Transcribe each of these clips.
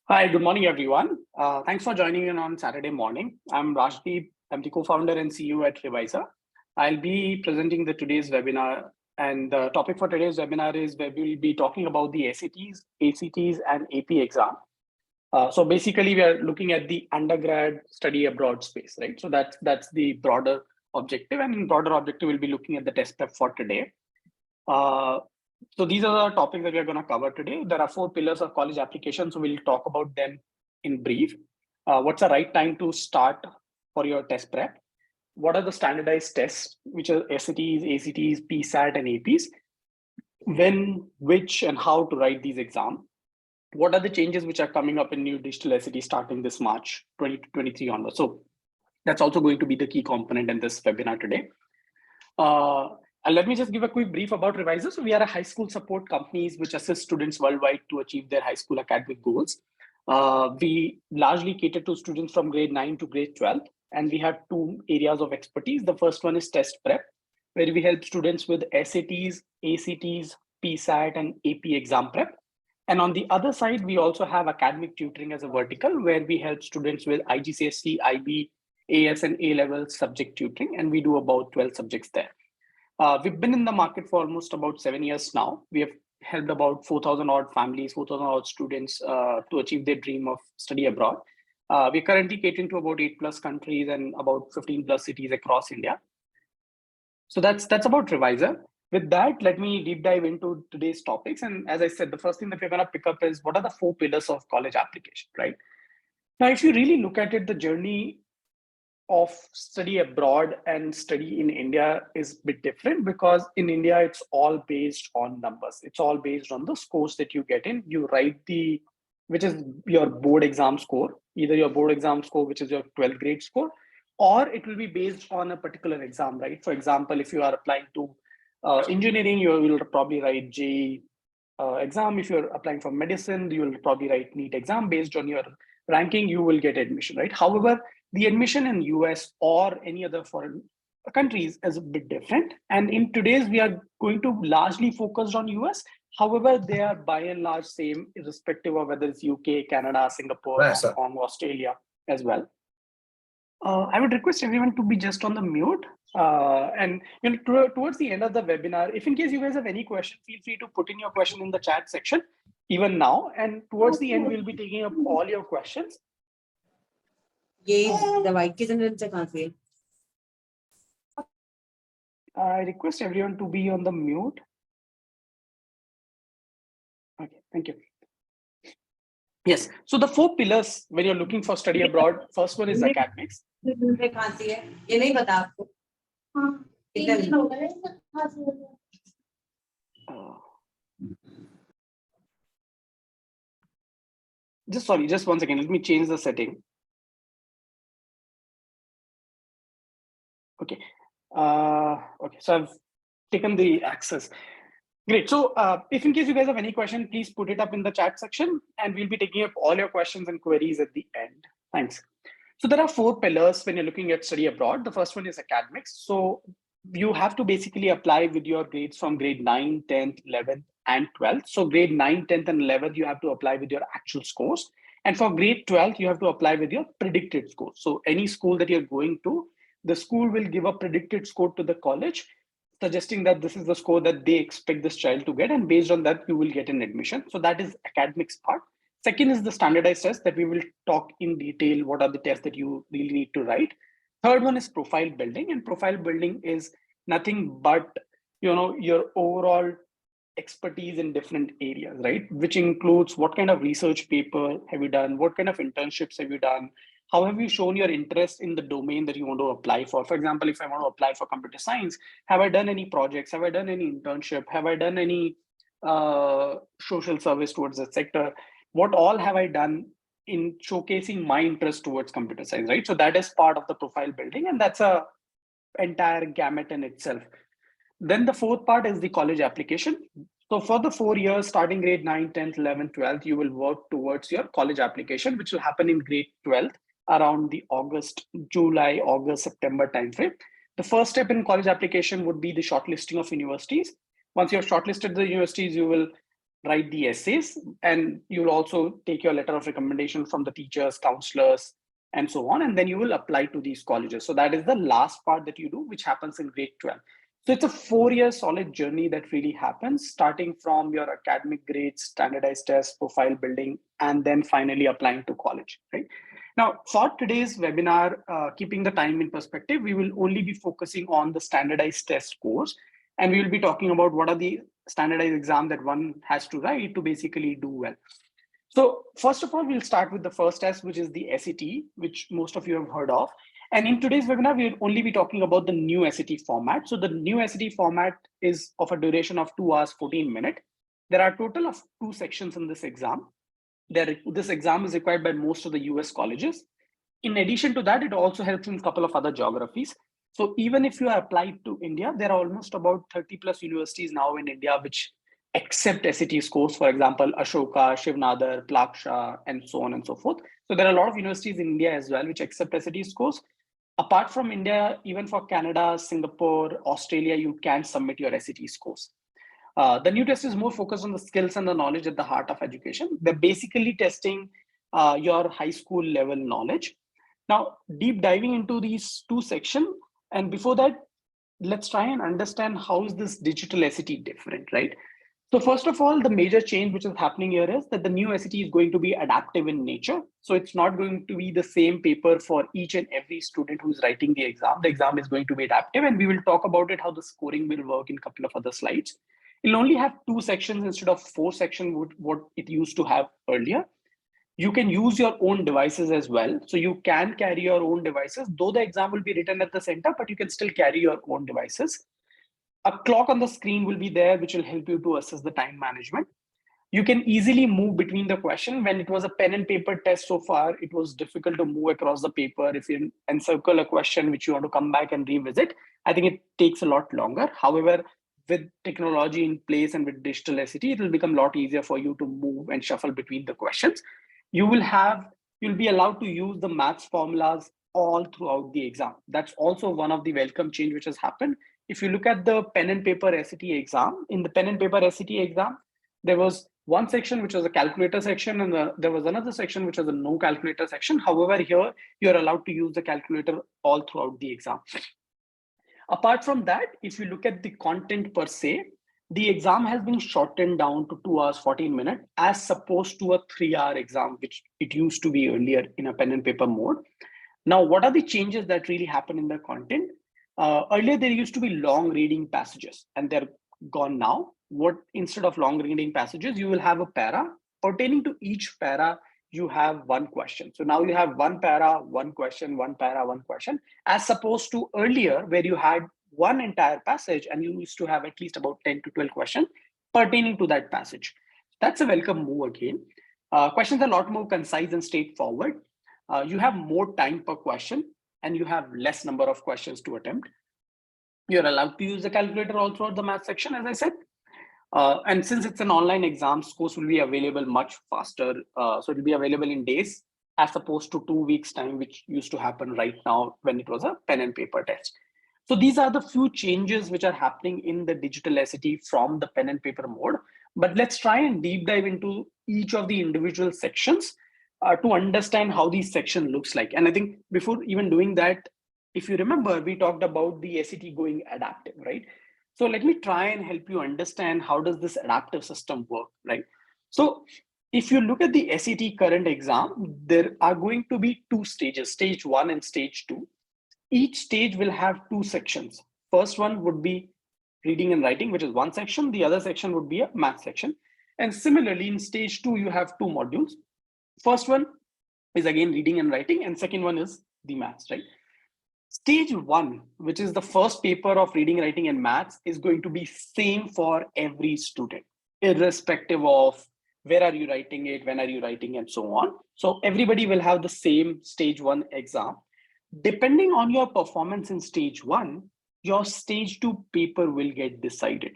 Hi, good morning, everyone. Thanks for joining in on Saturday morning. I'm Rajdeep. I'm the co-founder and CEO at ReWiser. I'll be presenting the today's webinar, and the topic for today's webinar is where we'll be talking about the SATs, ACTs, and AP exam. So basically, we are looking at the undergrad study abroad space, right? So that's the broader objective, and in broader objective, we'll be looking at the test prep for today. So these are the topics that we're going to cover today. There are 4 pillars of college application, so we'll talk about them in brief. What's the right time to start for your test prep? What are the standardized tests, which are SATs, ACTs, PSAT, and APs? When, which, and how to write these exams? What are the changes which are coming up in new digital SAT starting this March 2023 onwards? So that's also going to be the key component in this webinar today. And let me just give a quick brief about ReWiser. So we are a high school support companies which assist students worldwide to achieve their high school academic goals. We largely cater to students from grade 9 to grade 12, and we have 2 areas of expertise. The first one is test prep, where we help students with SATs, ACTs, PSAT, and AP exam prep. And on the other side, we also have academic tutoring as a vertical, where we help students with IGCSE, IB, AS, and A-level subject tutoring, and we do about 12 subjects there. We've been in the market for almost about 7 years now. We have helped about 4,000 odd families, 4,000 odd students to achieve their dream of study abroad. We're currently catering to about 8+ countries and about 15+ cities across India. So that's about ReWiser. With that, let me deep dive into today's topics. And as I said, the first thing that we're going to pick up is what are the 4 pillars of college application, right? Now, if you really look at it, the journey of study abroad and study in India is a bit different, because in India, it's all based on numbers. It's all based on the scores that you get in. You write which is your board exam score, either your board exam score, which is your 12th grade score, or it will be based on a particular exam, right? For example, if you are applying to engineering, you will probably write JEE exam. If you're applying for medicine, you will probably write NEET exam. Based on your ranking, you will get admission, right? However, the admission in US or any other foreign countries is a bit different. And in today's, we are going to largely focus on US. However, they are by and large same, irrespective of whether it's UK, Canada, Singapore, Hong Kong, Australia as well. I would request everyone to be just on the mute. And towards the end of the webinar, if in case you guys have any question, feel free to put in your question in the chat section, even now. And towards the end, we'll be taking up all your questions. I request everyone to be on the mute. Okay, thank you. Yes, so the 4 pillars when you're looking for study abroad, first one is academics. Just one second, let me change the setting. Okay, okay, so I've taken the access. Great. So if in case you guys have any question, please put it up in the chat section, and we'll be taking up all your questions and queries at the end. Thanks. So there are 4 pillars when you're looking at study abroad. The first one is academics. So you have to basically apply with your grades from grade 9, 10th, 11th, and 12th. So grade 9, 10th, and 11th, you have to apply with your actual scores. And for grade 12th, you have to apply with your predicted scores. So any school that you're going to, the school will give a predicted score to the college, suggesting that this is the score that they expect this child to get, and based on that, you will get an admission. So that is academics part. Second is the standardized test that we will talk in detail. What are the tests that you really need to write? Third one is profile building, and profile building is nothing but your overall expertise in different areas, right? Which includes what kind of research paper have you done, what kind of internships have you done, how have you shown your interest in the domain that you want to apply for? For example, if I want to apply for computer science, have I done any projects? Have I done any internship? Have I done any social service towards the sector? What all have I done in showcasing my interest towards computer science, right? So that is part of the profile building, and that's a entire gamut in itself. Then the 4th part is the college application. So for the 4 years, starting grade 9, 10th, 11th, 12th, you will work towards your college application, which will happen in grade 12th around the July, August, September timeframe. The first step in college application would be the shortlisting of universities. Once you have shortlisted the universities, you will write the essays, and you'll also take your letter of recommendation from the teachers, counselors, and so on, and then you will apply to these colleges. So that is the last part that you do, which happens in grade 12. So it's a 4-year solid journey that really happens, starting from your academic grades, standardized tests, profile building, and then finally applying to college, right? Now, for today's webinar, keeping the time in perspective, we will only be focusing on the standardized test scores, and we will be talking about what are the standardized exam that one has to write to basically do well. So first of all, we'll start with the first test, which is the SAT, which most of you have heard of. And in today's webinar, we'll only be talking about the new SAT format. So the new SAT format is of a duration of 2 hours, 14 minutes. There are a total of 2 sections in this exam. This exam is required by most of the US colleges. In addition to that, it also helps in a couple of other geographies. So even if you are applied to India, there are almost about 30 plus universities now in India which accept SAT scores. For example, Ashoka, Shivnadar, Plaksha, and so on and so forth. So there are a lot of universities in India as well which accept SAT scores. Apart from India, even for Canada, Singapore, Australia, you can submit your SAT scores. The new test is more focused on the skills and the knowledge at the heart of education. They're basically testing your high school level knowledge. Now, deep diving into these 2 sections, and before that, let's try and understand how is this digital SAT different, right? So first of all, the major change which is happening here is that the new SAT is going to be adaptive in nature. So it's not going to be the same paper for each and every student who's writing the exam. The exam is going to be adaptive, and we will talk about it, how the scoring will work in a couple of other slides. It'll only have 2 sections instead of 4 sections, what it used to have earlier. You can use your own devices as well. So you can carry your own devices, though the exam will be written at the center, but you can still carry your own devices. A clock on the screen will be there, which will help you to assess the time management. You can easily move between the question. When it was a pen and paper test so far, it was difficult to move across the paper. If you encircle a question which you want to come back and revisit, I think it takes a lot longer. However, with technology in place and with digital SAT, it will become a lot easier for you to move and shuffle between the questions. You'll be allowed to use the maths formulas all throughout the exam. That's also one of the welcome change which has happened. If you look at the pen and paper SAT exam, in the pen and paper SAT exam, there was one section which was a calculator section, and there was another section which was a no calculator section. However, here you're allowed to use the calculator all throughout the exam. Apart from that, if you look at the content per se, the exam has been shortened down to 2 hours, 14 minutes, as opposed to a 3-hour exam, which it used to be earlier in a pen and paper mode. Now, what are the changes that really happen in the content? Earlier, there used to be long reading passages, and they're gone now. Instead of long reading passages, you will have a para. Pertaining to each para, you have one question. So now you have one para, one question, one para, one question, as opposed to earlier where you had one entire passage and you used to have at least about 10 to 12 questions pertaining to that passage. That's a welcome move again. Questions are a lot more concise and straightforward. You have more time per question and you have less number of questions to attempt. You're allowed to use the calculator all throughout the math section, as I said. And since it's an online exam, scores will be available much faster. So it will be available in days as opposed to 2 weeks time, which used to happen right now when it was a pen and paper test. So these are the few changes which are happening in the digital SAT from the pen and paper mode. But let's try and deep dive into each of the individual sections to understand how these section looks like. And I think before even doing that, if you remember, we talked about the SAT going adaptive, right? So let me try and help you understand how does this adaptive system work, right? So if you look at the SAT current exam, there are going to be 2 stages, stage 1 and stage 2. Each stage will have 2 sections. First one would be reading and writing, which is one section. The other section would be a math section. And similarly, in stage 2, you have 2 modules. First one is again reading and writing, and second one is the maths, right? Stage 1, which is the first paper of reading, writing, and maths, is going to be same for every student, irrespective of where are you writing it, when are you writing, and so on. So everybody will have the same stage 1 exam. Depending on your performance in stage 1, your stage 2 paper will get decided.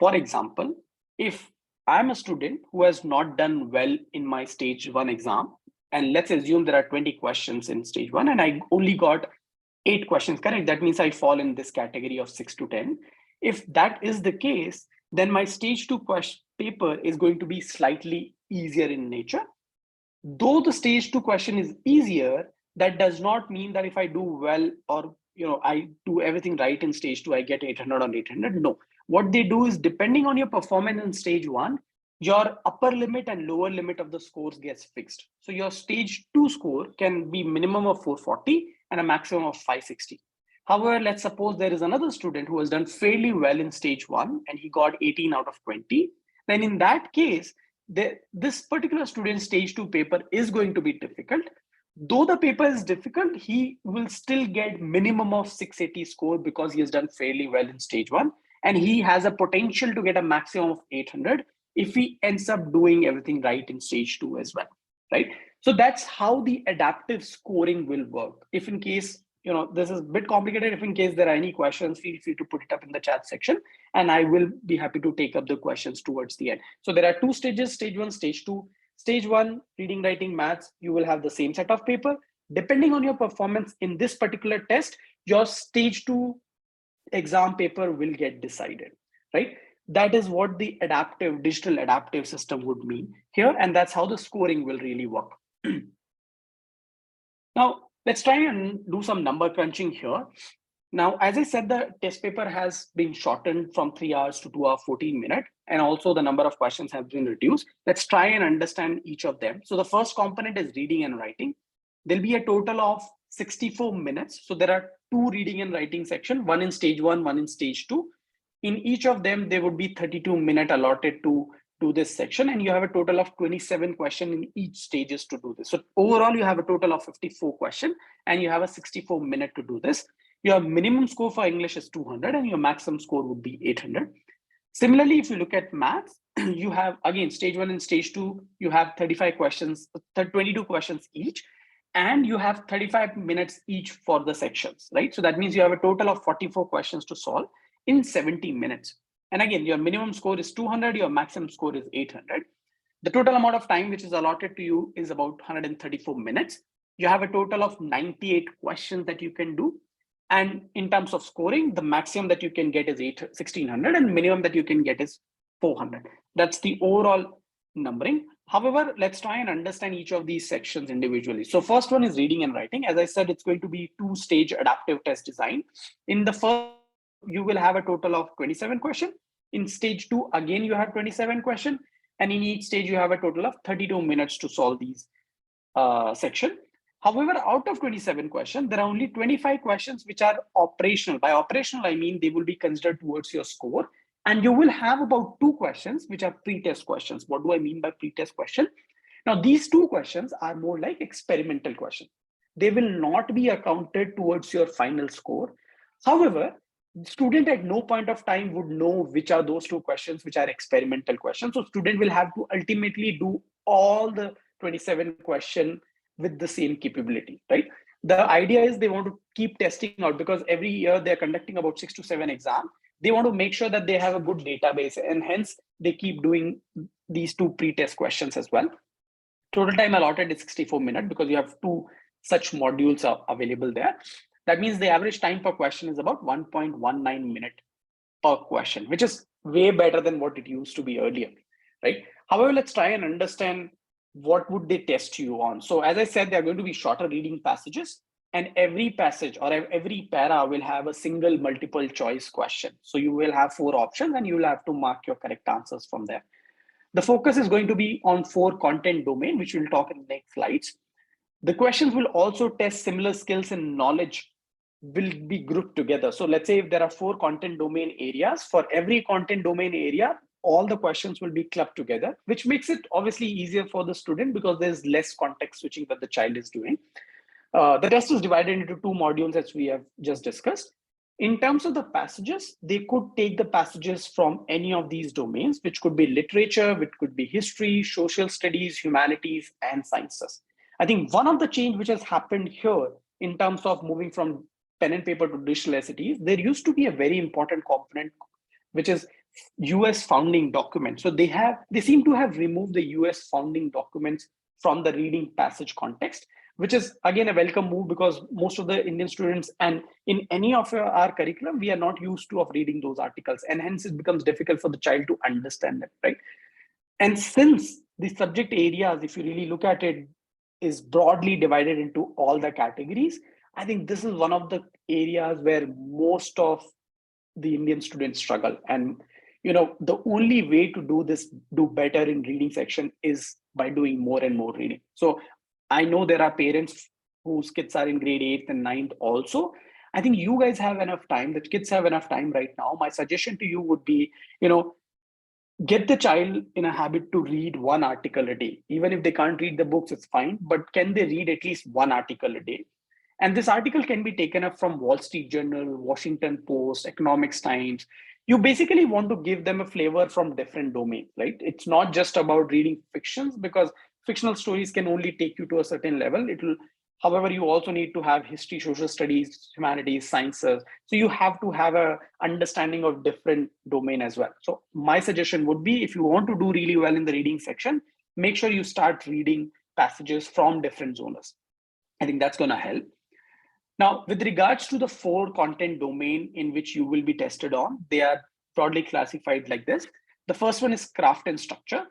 For example, if I'm a student who has not done well in my stage 1 exam, and let's assume there are 20 questions in stage 1 and I only got 8 questions correct, that means I fall in this category of 6 to 10. If that is the case, then my stage 2 paper is going to be slightly easier in nature. Though the stage 2 question is easier, that does not mean that if I do well, or I do everything right in stage 2, I get 800 on 800. No, what they do is, depending on your performance in stage 1, your upper limit and lower limit of the scores gets fixed. So your stage 2 score can be minimum of 440 and a maximum of 560. However, let's suppose there is another student who has done fairly well in stage 1 and he got 18 out of 20. Then in that case, this particular student's stage 2 paper is going to be difficult. Though the paper is difficult, he will still get minimum of 680 score because he has done fairly well in stage 1, and he has a potential to get a maximum of 800 if he ends up doing everything right in stage 2 as well, right? So that's how the adaptive scoring will work. If in case this is a bit complicated, if in case there are any questions, feel free to put it up in the chat section, and I will be happy to take up the questions towards the end. So there are 2 stages, stage 1, stage 2. Stage 1, reading, writing, maths, you will have the same set of paper. Depending on your performance in this particular test, your stage 2 exam paper will get decided, right? That is what the digital adaptive system would mean here, and that's how the scoring will really work. Now, let's try and do some number crunching here. Now, as I said, the test paper has been shortened from 3 hours to 2 hours, 14 minutes, and also the number of questions have been reduced. Let's try and understand each of them. So the first component is reading and writing. There'll be a total of 64 minutes. So there are 2 reading and writing sections, one in stage 1, one in stage 2. In each of them, there would be 32 minutes allotted to do this section, and you have a total of 27 questions in each stages to do this. So overall, you have a total of 54 questions, and you have a 64 minute to do this. Your minimum score for English is 200, and your maximum score would be 800. Similarly, if you look at maths, you have, again, stage 1 and stage 2, you have 35 questions, 22 questions each, and you have 35 minutes each for the sections, right? So that means you have a total of 44 questions to solve in 70 minutes. And again, your minimum score is 200, your maximum score is 800. The total amount of time which is allotted to you is about 134 minutes. You have a total of 98 questions that you can do. And in terms of scoring, the maximum that you can get is 1600, and minimum that you can get is 400. That's the overall numbering. However, let's try and understand each of these sections individually. So first one is reading and writing. As I said, it's going to be 2-stage adaptive test design. In the first, you will have a total of 27 questions. In stage 2, again, you have 27 questions. And in each stage, you have a total of 32 minutes to solve these section. However, out of 27 questions, there are only 25 questions which are operational. By operational, I mean they will be considered towards your score. And you will have about 2 questions which are pre-test questions. What do I mean by pre-test question? Now, these 2 questions are more like experimental questions. They will not be accounted towards your final score. However, the student at no point of time would know which are those 2 questions which are experimental questions. So student will have to ultimately do all the 27 questions with the same capability, right? The idea is they want to keep testing out, because every year they're conducting about 6 to 7 exams. They want to make sure that they have a good database, and hence they keep doing these 2 pre-test questions as well. Total time allotted is 64 minutes because you have 2 such modules are available there. That means the average time per question is about 1.19 minutes per question, which is way better than what it used to be earlier, right? However, let's try and understand what would they test you on. So as I said, they're going to be shorter reading passages, and every passage or every para will have a single multiple choice question. So you will have 4 options and you will have to mark your correct answers from there. The focus is going to be on 4 content domain, which we'll talk in the next slides. The questions will also test similar skills and knowledge will be grouped together. So let's say if there are 4 content domain areas, for every content domain area, all the questions will be clubbed together, which makes it obviously easier for the student because there's less context switching that the child is doing. The test is divided into 2 modules, as we have just discussed. In terms of the passages, they could take the passages from any of these domains, which could be literature, which could be history, social studies, humanities, and sciences. I think one of the change which has happened here in terms of moving from pen and paper to digital SATs, there used to be a very important component, which is US founding documents. So they seem to have removed the US founding documents from the reading passage context, which is again a welcome move because most of the Indian students and in any of our curriculum, we are not used to of reading those articles, and hence it becomes difficult for the child to understand them, right? And since the subject areas, if you really look at it, is broadly divided into all the categories, I think this is one of the areas where most of the Indian students struggle. And the only way to do better in reading section is by doing more and more reading. So I know there are parents whose kids are in grade 8th and 9th also. I think you guys have enough time, the kids have enough time right now. My suggestion to you would be, get the child in a habit to read one article a day. Even if they can't read the books, it's fine, but can they read at least one article a day? And this article can be taken up from Wall Street Journal, Washington Post, Economics Times. You basically want to give them a flavor from different domains, right? It's not just about reading fictions, because fictional stories can only take you to a certain level. However, you also need to have history, social studies, humanities, sciences. So you have to have a understanding of different domain as well. So my suggestion would be, if you want to do really well in the reading section, make sure you start reading passages from different genres. I think that's going to help. Now, with regards to the 4 content domain in which you will be tested on, they are broadly classified like this. The first one is craft and structure,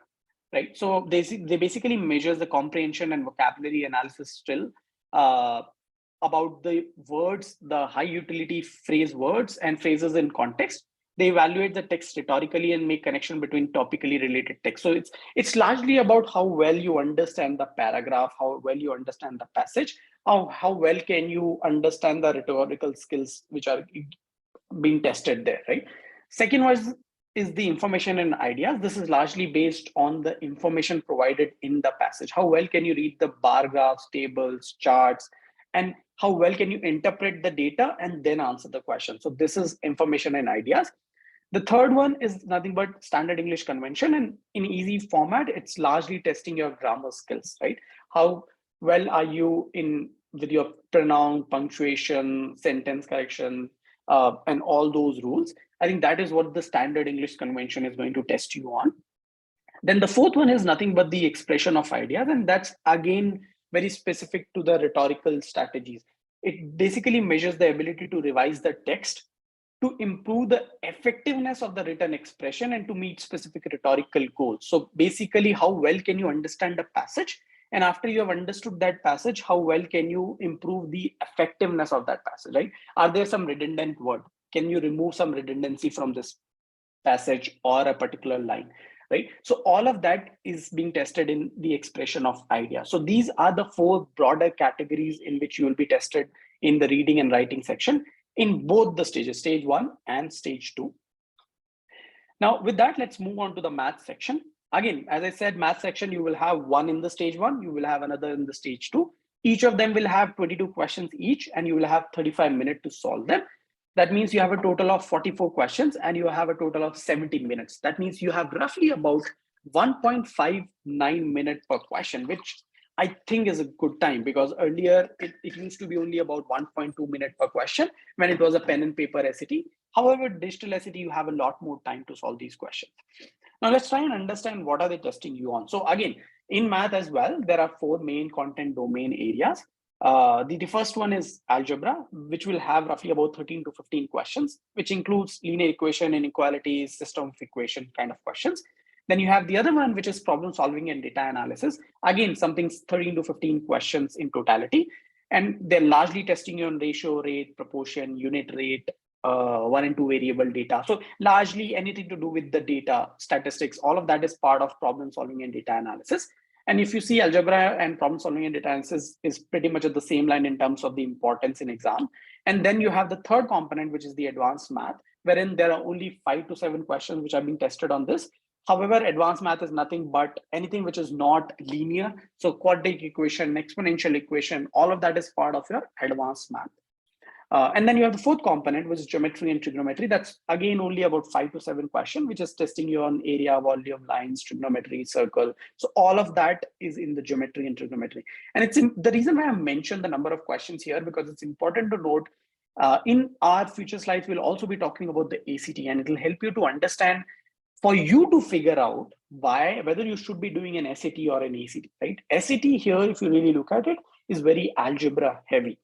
right? So they basically measures the comprehension and vocabulary analysis skill about the words, the high utility phrase words and phrases in context. They evaluate the text rhetorically and make connection between topically related text. So it's largely about how well you understand the paragraph, how well you understand the passage, how well can you understand the rhetorical skills which are being tested there, right? Second was is the information and ideas. This is largely based on the information provided in the passage. How well can you read the bar graphs, tables, charts, and how well can you interpret the data and then answer the question? So this is information and ideas. The third one is nothing but standard English convention, and in easy format, it's largely testing your grammar skills, right? How well are you in with your pronoun, punctuation, sentence correction, and all those rules. I think that is what the standard English convention is going to test you on. Then the fourth one is nothing but the expression of ideas, and that's again very specific to the rhetorical strategies. It basically measures the ability to revise the text to improve the effectiveness of the written expression and to meet specific rhetorical goals. So basically, how well can you understand a passage? And after you have understood that passage, how well can you improve the effectiveness of that passage, right? Are there some redundant word? Can you remove some redundancy from this passage or a particular line, right? So all of that is being tested in the expression of idea. So these are the 4 broader categories in which you will be tested in the reading and writing section in both the stages, stage 1 and stage 2. Now, with that, let's move on to the math section. Again, as I said, math section, you will have one in the stage 1, you will have another in the stage 2. Each of them will have 22 questions each, and you will have 35 minutes to solve them. That means you have a total of 44 questions and you have a total of 70 minutes. That means you have roughly about 1.59 minutes per question, which I think is a good time, because earlier it used to be only about 1.2 minutes per question when it was a pen and paper SAT. However, digital SAT, you have a lot more time to solve these questions. Now let's try and understand what are they testing you on. So again, in math as well, there are 4 main content domain areas. The first one is algebra, which will have roughly about 13 to 15 questions, which includes linear equation, inequalities, system of equation kind of questions. Then you have the other one, which is problem solving and data analysis. Again, something 13 to 15 questions in totality. And they're largely testing you on ratio, rate, proportion, unit rate, 1 and 2 variable data. So largely anything to do with the data, statistics, all of that is part of problem solving and data analysis. And if you see, algebra and problem solving and data analysis is pretty much at the same line in terms of the importance in exam. And then you have the third component, which is the advanced math, wherein there are only 5 to 7 questions which are being tested on this. However, advanced math is nothing but anything which is not linear. So quadratic equation, exponential equation, all of that is part of your advanced math. And then you have the fourth component, which is geometry and trigonometry. That's again only about 5 to 7 questions, which is testing you on area, volume, lines, trigonometry, circle. So all of that is in the geometry and trigonometry. And the reason why I mentioned the number of questions here, because it's important to note, in our future slides, we'll also be talking about the ACT, and it'll help you to understand, for you to figure out whether you should be doing an SAT or an ACT, right? SAT here, if you really look at it, is very algebra heavy.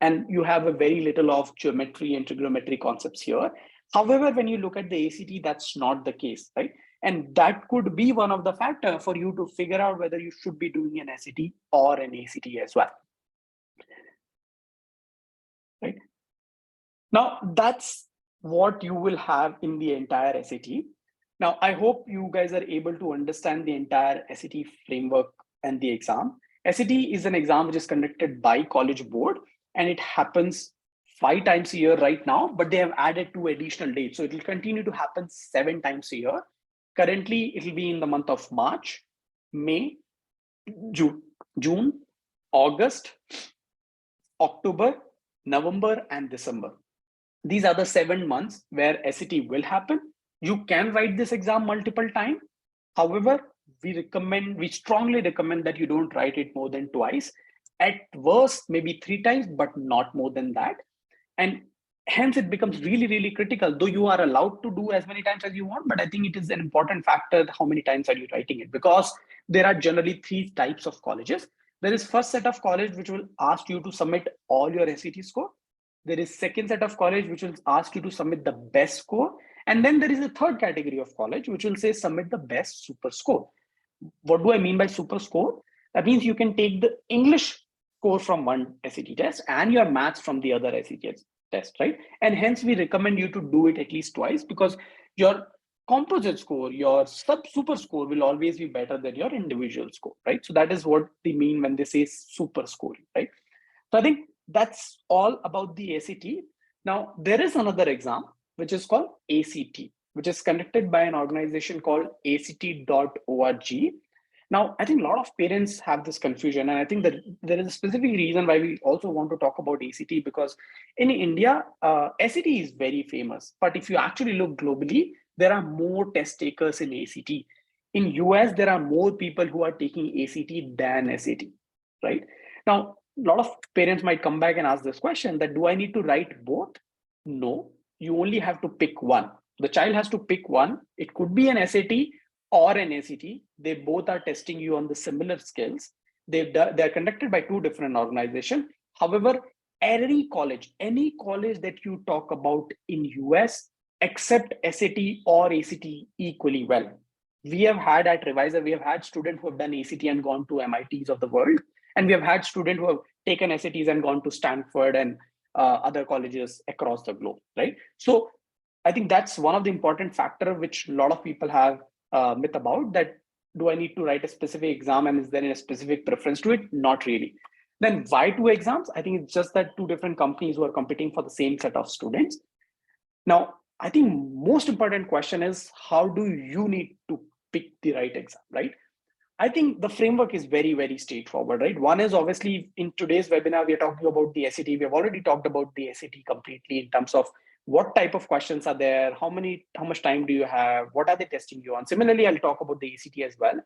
And you have a very little of geometry and trigonometry concepts here. However, when you look at the ACT, that's not the case, right? And that could be one of the factor for you to figure out whether you should be doing an SAT or an ACT as well. Right? Now, that's what you will have in the entire SAT. Now, I hope you guys are able to understand the entire SAT framework and the exam. SAT is an exam which is conducted by College Board, and it happens 5 times a year right now, but they have added 2 additional dates. So it will continue to happen 7 times a year. Currently, it will be in the month of March, May, June, August, October, November, and December. These are the 7 months where SAT will happen. You can write this exam multiple times. However, we strongly recommend that you don't write it more than twice. At worst, maybe 3 times, but not more than that. And hence it becomes really, really critical, though you are allowed to do as many times as you want, but I think it is an important factor, how many times are you writing it? Because there are generally 3 types of colleges. There is first set of college, which will ask you to submit all your SAT score. There is second set of college, which will ask you to submit the best score. And then there is a third category of college, which will say submit the best super score. What do I mean by super score? That means you can take the English score from one SAT test and your maths from the other SAT test, right? And hence we recommend you to do it at least twice, because your composite score, your super score will always be better than your individual score, right? So that is what they mean when they say super scoring, right? So I think that's all about the SAT. Now, there is another exam, which is called ACT, which is conducted by an organization called act.org. Now, I think a lot of parents have this confusion, and I think that there is a specific reason why we also want to talk about ACT, because in India, SAT is very famous. But if you actually look globally, there are more test takers in ACT. In US, there are more people who are taking ACT than SAT, right? Now, a lot of parents might come back and ask this question that, do I need to write both? No, you only have to pick one. The child has to pick one. It could be an SAT or an ACT. They both are testing you on the similar skills. They're conducted by 2 different organizations. However, any college that you talk about in US accept SAT or ACT equally well. We have had at ReWiser, we have had students who have done ACT and gone to MITs of the world. And we have had students who have taken SATs and gone to Stanford and other colleges across the globe, right? So I think that's one of the important factors which a lot of people have myth about, that do I need to write a specific exam and is there a specific preference to it? Not really. Then why 2 exams? I think it's just that 2 different companies who are competing for the same set of students. Now, I think most important question is, how do you need to pick the right exam, right? I think the framework is very, very straightforward, right? One is obviously in today's webinar, we are talking about the SAT. We have already talked about the SAT completely in terms of what type of questions are there, how much time do you have, what are they testing you on? Similarly, I'll talk about the ACT as well.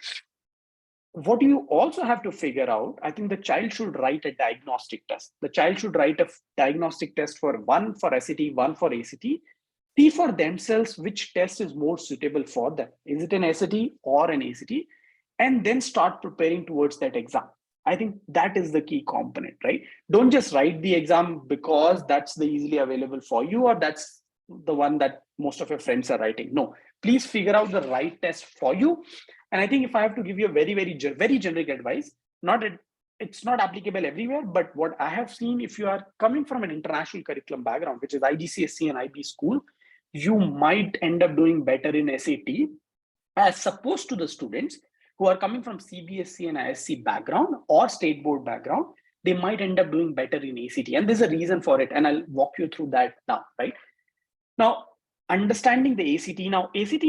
What you also have to figure out, I think the child should write a diagnostic test. The child should write a diagnostic test one for SAT, one for ACT. See for themselves which test is more suitable for them. Is it an SAT or an ACT? And then start preparing towards that exam. I think that is the key component, right? Don't just write the exam because that's the easily available for you, or that's the one that most of your friends are writing. No, please figure out the right test for you. And I think if I have to give you a very, very generic advice, it's not applicable everywhere, but what I have seen, if you are coming from an international curriculum background, which is IGCSE and IB school, you might end up doing better in SAT as opposed to the students who are coming from CBSE and ISC background or state board background. They might end up doing better in ACT. And there's a reason for it. And I'll walk you through that now, right? Now, understanding the ACT. Now, ACT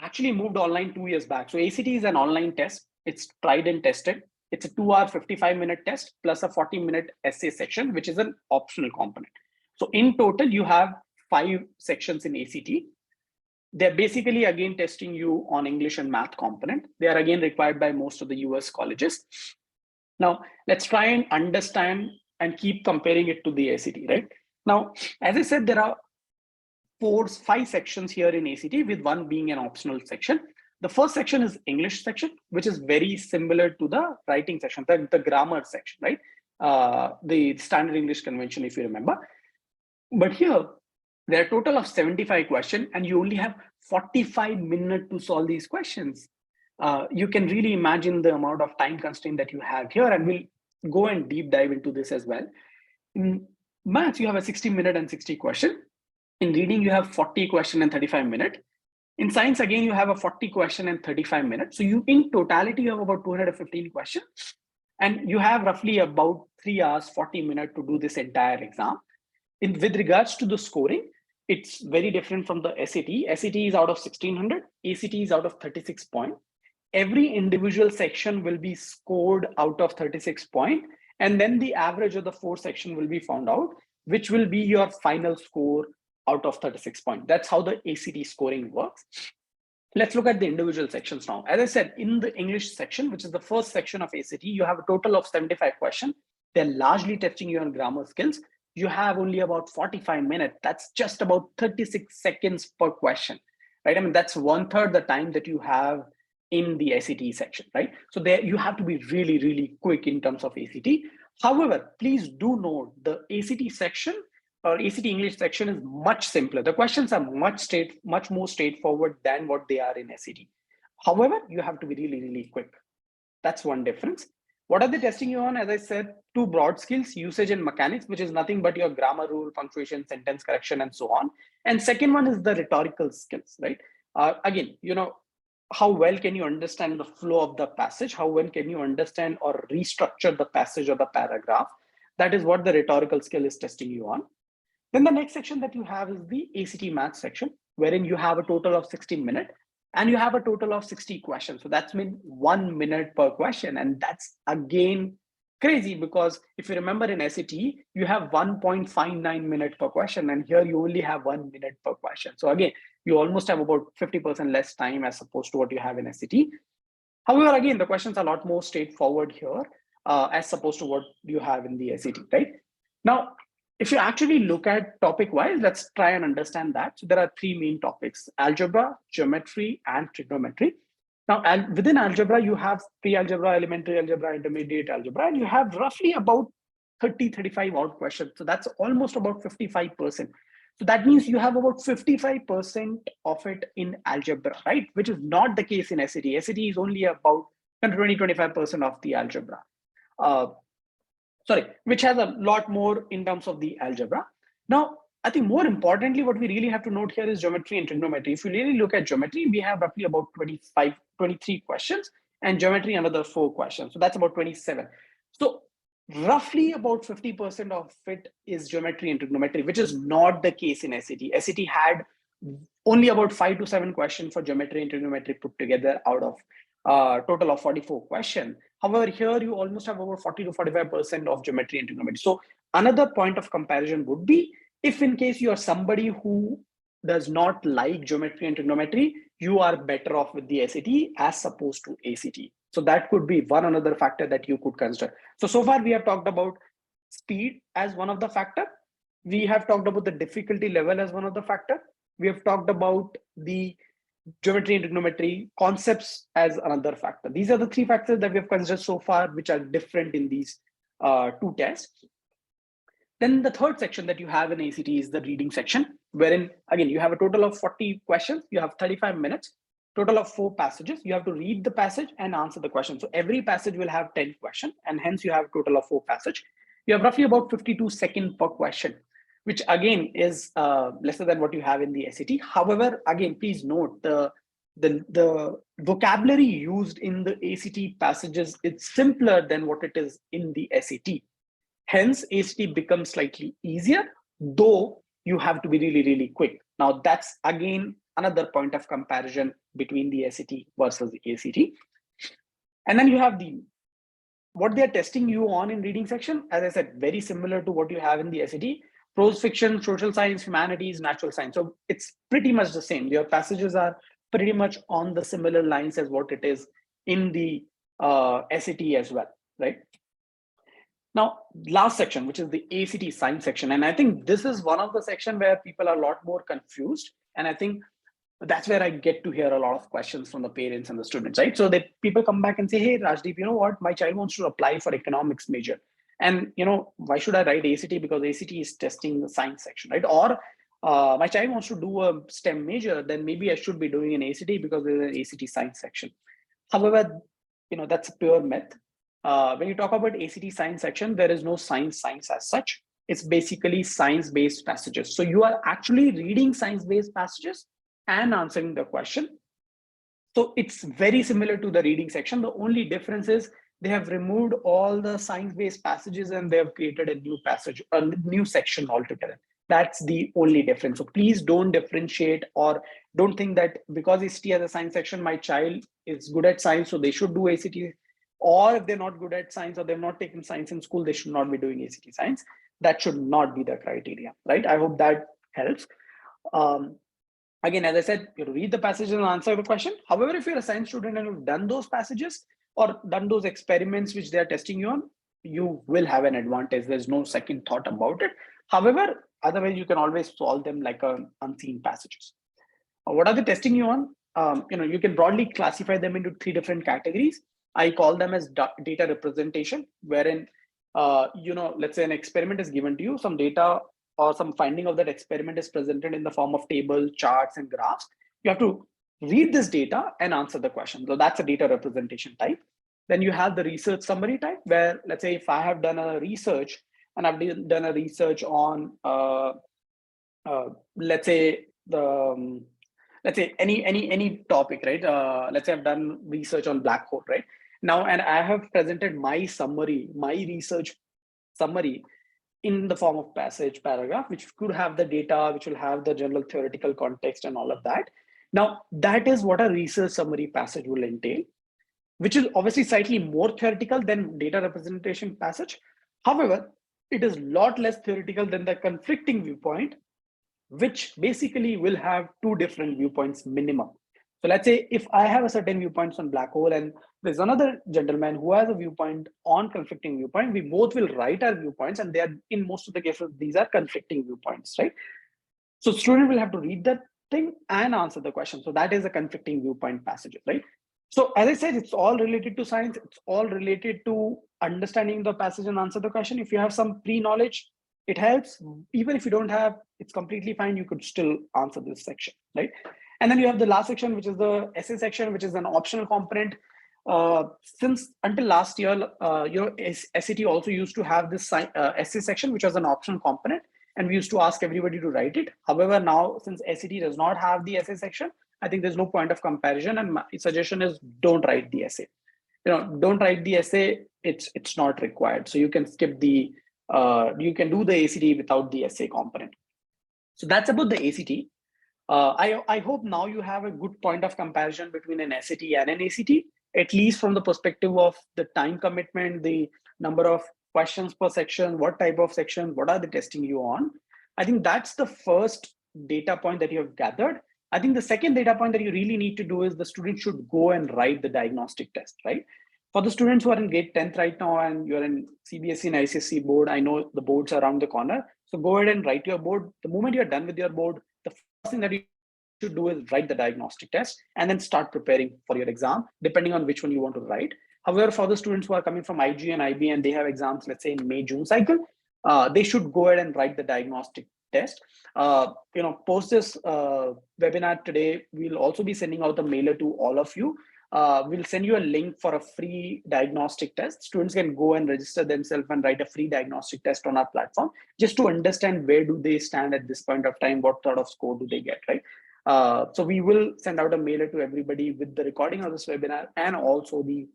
actually moved online 2 years back. So ACT is an online test. It's tried and tested. It's a 2-hour, 55-minute test plus a 40-minute essay section, which is an optional component. So in total, you have 5 sections in ACT. They're basically again testing you on English and math component. They are again required by most of the US colleges. Now, let's try and understand and keep comparing it to the ACT, right? Now, as I said, there are 5 sections here in ACT, with one being an optional section. The first section is English section, which is very similar to the writing section, the grammar section, right? The standard English convention, if you remember. But here, There are a total of 75 questions, and you only have 45 minutes to solve these questions. You can really imagine the amount of time constraint that you have here, and we'll go and deep dive into this as well. In maths, you have a 60-minute and 60 question. In reading, you have 40 question and 35 minutes. In science, again, you have a 40 question and 35 minutes. So you, in totality, you have about 215 questions. And you have roughly about 3 hours, 40 minutes to do this entire exam. With regards to the scoring, it's very different from the SAT. SAT is out of 1600, ACT is out of 36 points. Every individual section will be scored out of 36 points. And then the average of the 4 sections will be found out, which will be your final score out of 36 points. That's how the ACT scoring works. Let's look at the individual sections now. As I said, in the English section, which is the first section of ACT, you have a total of 75 questions. They're largely testing you on grammar skills. You have only about 45 minutes. That's just about 36 seconds per question, right? I mean, that's 1/3 the time that you have in the ACT section, right? So there you have to be really, really quick in terms of ACT. However, please do note the ACT section or ACT English section is much simpler. The questions are much more straightforward than what they are in SAT. However, you have to be really, really quick. That's one difference. What are they testing you on? As I said, 2 broad skills, usage and mechanics, which is nothing but your grammar rule, punctuation, sentence correction, and so on. And second one is the rhetorical skills, right? Again, how well can you understand the flow of the passage? How well can you understand or restructure the passage or the paragraph? That is what the rhetorical skill is testing you on. Then the next section that you have is the ACT math section, wherein you have a total of 60 minutes and you have a total of 60 questions. So that's mean 1 minute per question. And that's again crazy, because if you remember in SAT, you have 1.59 minutes per question, and here you only have 1 minute per question. So again, you almost have about 50% less time as opposed to what you have in SAT. However, again, the questions are a lot more straightforward here as opposed to what you have in the SAT, right? Now, if you actually look at topic wise, let's try and understand that. So there are 3 main topics: algebra, geometry, and trigonometry. Now, within algebra, you have pre-algebra, elementary algebra, intermediate algebra, and you have roughly about 35 odd questions. So that's almost about 55%. So that means you have about 55% of it in algebra, right? Which is not the case in SAT. SAT is only about 20-25% of the algebra. Which has a lot more in terms of the algebra. Now, I think more importantly, what we really have to note here is geometry and trigonometry. If you really look at geometry, we have roughly about 23 questions, and geometry another 4 questions. So that's about 27. So roughly about 50% of it is geometry and trigonometry, which is not the case in SAT. SAT had only about 5 to 7 questions for geometry and trigonometry put together out of total of 44 questions. However, here you almost have over 40 to 45% of geometry and trigonometry. So another point of comparison would be, if in case you are somebody who does not like geometry and trigonometry, you are better off with the SAT as opposed to ACT. So that could be one another factor that you could consider. So far we have talked about speed as one of the factor. We have talked about the difficulty level as one of the factor. We have talked about the geometry and trigonometry concepts as another factor. These are the 3 factors that we have considered so far, which are different in these 2 tests. Then the third section that you have in ACT is the reading section, wherein again, you have a total of 40 questions, you have 35 minutes, total of 4 passages. You have to read the passage and answer the question. So every passage will have 10 questions, and hence you have a total of 4 passages. You have roughly about 52 seconds per question, which again is lesser than what you have in the SAT. However, again, please note the vocabulary used in the ACT passages, it's simpler than what it is in the SAT. Hence, ACT becomes slightly easier, though you have to be really, really quick. Now, that's again another point of comparison between the SAT versus the ACT. And then you have what they're testing you on in reading section, as I said, very similar to what you have in the SAT. Prose fiction, social science, humanities, natural science. So it's pretty much the same. Your passages are pretty much on the similar lines as what it is in the SAT as well, right? Now, last section, which is the ACT science section. And I think this is one of the section where people are a lot more confused. And I think that's where I get to hear a lot of questions from the parents and the students, right? So that people come back and say, hey, Rajdeep, you know what? My child wants to apply for economics major. And, why should I write ACT? Because ACT is testing the science section, right? Or my child wants to do a STEM major, then maybe I should be doing an ACT because there's an ACT science section. However, that's a pure myth. When you talk about ACT science section, there is no science as such. It's basically science-based passages. So you are actually reading science-based passages and answering the question. So it's very similar to the reading section. The only difference is they have removed all the science-based passages and they have created a new passage, a new section altogether. That's the only difference. So please don't differentiate or don't think that because ACT has a science section, my child is good at science, so they should do ACT. Or if they're not good at science or they've not taken science in school, they should not be doing ACT science. That should not be the criteria, right? I hope that helps. Again, as I said, you read the passage and answer the question. However, if you're a science student and you've done those passages or done those experiments which they are testing you on, you will have an advantage. There's no second thought about it. However, otherwise you can always solve them like unseen passages. What are they testing you on? You can broadly classify them into 3 different categories. I call them as data representation, wherein let's say an experiment is given to you, some data or some finding of that experiment is presented in the form of tables, charts, and graphs. You have to read this data and answer the question. So that's a data representation type. Then you have the research summary type, where let's say if I have done a research and I've done a research on, let's say any topic, right? Let's say I've done research on black hole, right? Now, and I have presented my research summary in the form of passage, paragraph, which could have the data, which will have the general theoretical context and all of that. Now, that is what a research summary passage will entail, which is obviously slightly more theoretical than data representation passage. However, it is a lot less theoretical than the conflicting viewpoint, which basically will have 2 different viewpoints minimum. So let's say if I have a certain viewpoints on black hole and there's another gentleman who has a viewpoint on conflicting viewpoint, we both will write our viewpoints, and they are, in most of the cases, these are conflicting viewpoints, right? So student will have to read that thing and answer the question. So that is a conflicting viewpoint passage, right? So as I said, it's all related to science. It's all related to understanding the passage and answer the question. If you have some pre-knowledge, it helps. Even if you don't have, it's completely fine. You could still answer this section, right? And then you have the last section, which is the essay section, which is an optional component. Since until last year, SAT also used to have this essay section, which was an optional component, and we used to ask everybody to write it. However, now since SAT does not have the essay section, I think there's no point of comparison, and my suggestion is don't write the essay. Don't write the essay. It's not required. So you can skip the. You can do the ACT without the essay component. So that's about the ACT. I hope now you have a good point of comparison between an SAT and an ACT, at least from the perspective of the time commitment, the number of questions per section, what type of section, what are they testing you on. I think that's the first data point that you have gathered. I think the second data point that you really need to do is the student should go and write the diagnostic test, right? For the students who are in grade 10th right now and you're in CBSE and ICSE board, I know the boards are around the corner. So go ahead and write your board. The moment you're done with your board, the first thing that you should do is write the diagnostic test and then start preparing for your exam, depending on which one you want to write. However, for the students who are coming from IG and IB and they have exams, let's say in May, June cycle, they should go ahead and write the diagnostic test. Post this webinar today, we'll also be sending out a mailer to all of you. We'll send you a link for a free diagnostic test. Students can go and register themselves and write a free diagnostic test on our platform, just to understand where do they stand at this point of time, what sort of score do they get, right? So we will send out a mailer to everybody with the recording of this webinar and also the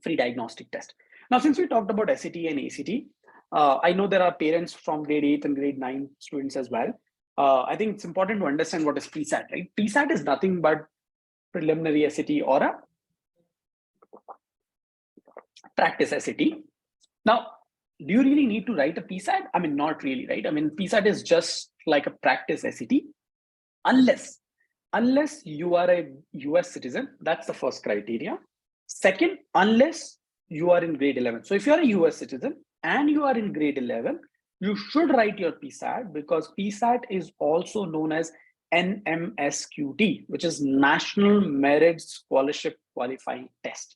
free diagnostic test. Now, since we talked about SAT and ACT, I know there are parents from grade 8 and grade 9 students as well. I think it's important to understand what is PSAT, right? PSAT is nothing but preliminary SAT or a practice SAT. Now, do you really need to write a PSAT? I mean, not really, right? I mean, PSAT is just like a practice SAT, unless you are a US citizen. That's the first criteria. Second, unless you are in grade 11. So if you are a US citizen and you are in grade 11, you should write your PSAT, because PSAT is also known as NMSQT, which is National Merit Scholarship Qualifying Test.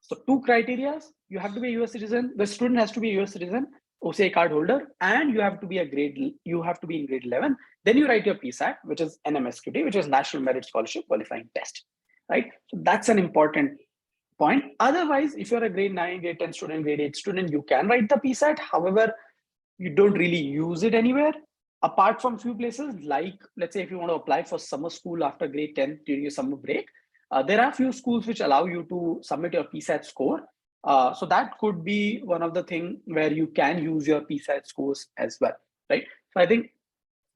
So 2 criteria: you have to be a US citizen, the student has to be a US citizen, OCI card holder, and you have to be in grade 11. Then you write your PSAT, which is NMSQT, which is National Merit Scholarship Qualifying Test, right? So that's an important point. Otherwise, if you're a grade 9, grade 10 student, grade 8 student, you can write the PSAT. However, you don't really use it anywhere apart from few places. Like, let's say if you want to apply for summer school after grade 10 during your summer break, there are few schools which allow you to submit your PSAT score. So that could be one of the things where you can use your PSAT scores as well, right? So I think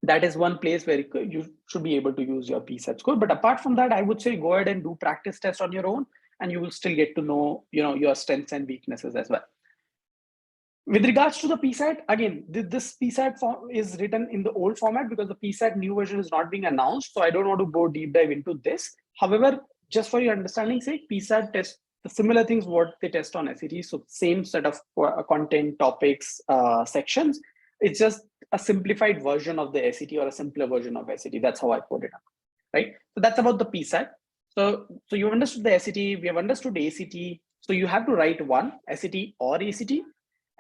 that is one place where you should be able to use your PSAT score. But apart from that, I would say go ahead and do practice tests on your own, and you will still get to know, your strengths and weaknesses as well. With regards to the PSAT, again, this PSAT form is written in the old format because the PSAT new version is not being announced. So I don't want to go deep dive into this. However, just for your understanding's sake, PSAT tests the similar things what they test on SAT. So same set of content, topics, sections. It's just a simplified version of the SAT or a simpler version of SAT. That's how I put it up, right? So that's about the PSAT. So you understood the SAT, we have understood ACT. So you have to write one SAT or ACT.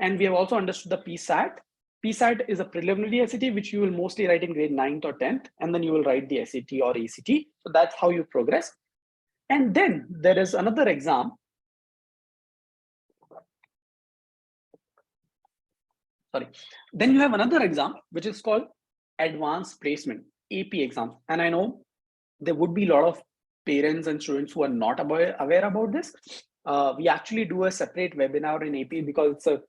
And we have also understood the PSAT. PSAT is a preliminary SAT, which you will mostly write in grade 9th or 10th, and then you will write the SAT or ACT. So that's how you progress. And then there is another exam. Sorry. Then you have another exam, which is called Advanced Placement, AP exam. And I know there would be a lot of parents and students who are not aware about this. We actually do a separate webinar in AP because it's a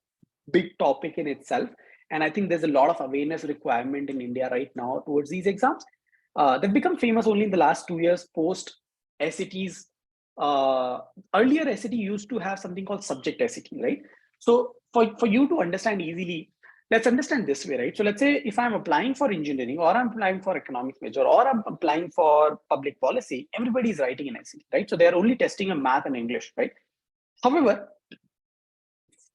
big topic in itself. And I think there's a lot of awareness requirement in India right now towards these exams. They've become famous only in the last 2 years post SATs. Earlier SAT used to have something called subject SAT, right? So for you to understand easily, let's understand this way, right? So let's say if I'm applying for engineering, or I'm applying for economics major, or I'm applying for public policy, everybody's writing an SAT, right? So they're only testing a math and English, right? However,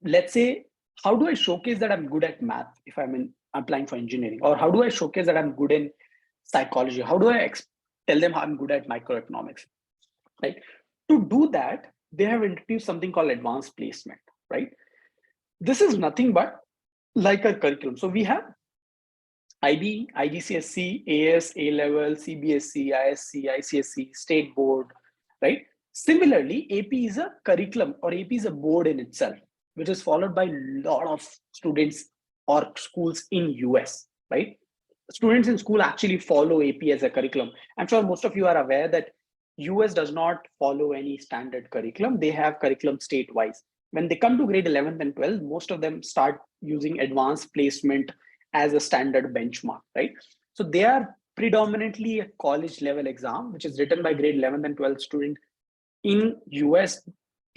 let's say, how do I showcase that I'm good at math if I'm applying for engineering? Or how do I showcase that I'm good in psychology? How do I tell them how I'm good at microeconomics, right? To do that, they have introduced something called advanced placement, right? This is nothing but like a curriculum. So we have IB, IGCSE, AS, A-level, CBSE, ISC, ICSE, state board, right? Similarly, AP is a curriculum, or AP is a board in itself, which is followed by a lot of students or schools in US, right? Students in school actually follow AP as a curriculum. I'm sure most of you are aware that US does not follow any standard curriculum. They have curriculum state-wise. When they come to grade 11th and 12th, most of them start using advanced placement as a standard benchmark, right? So they are predominantly a college level exam, which is written by grade 11th and 12th student in US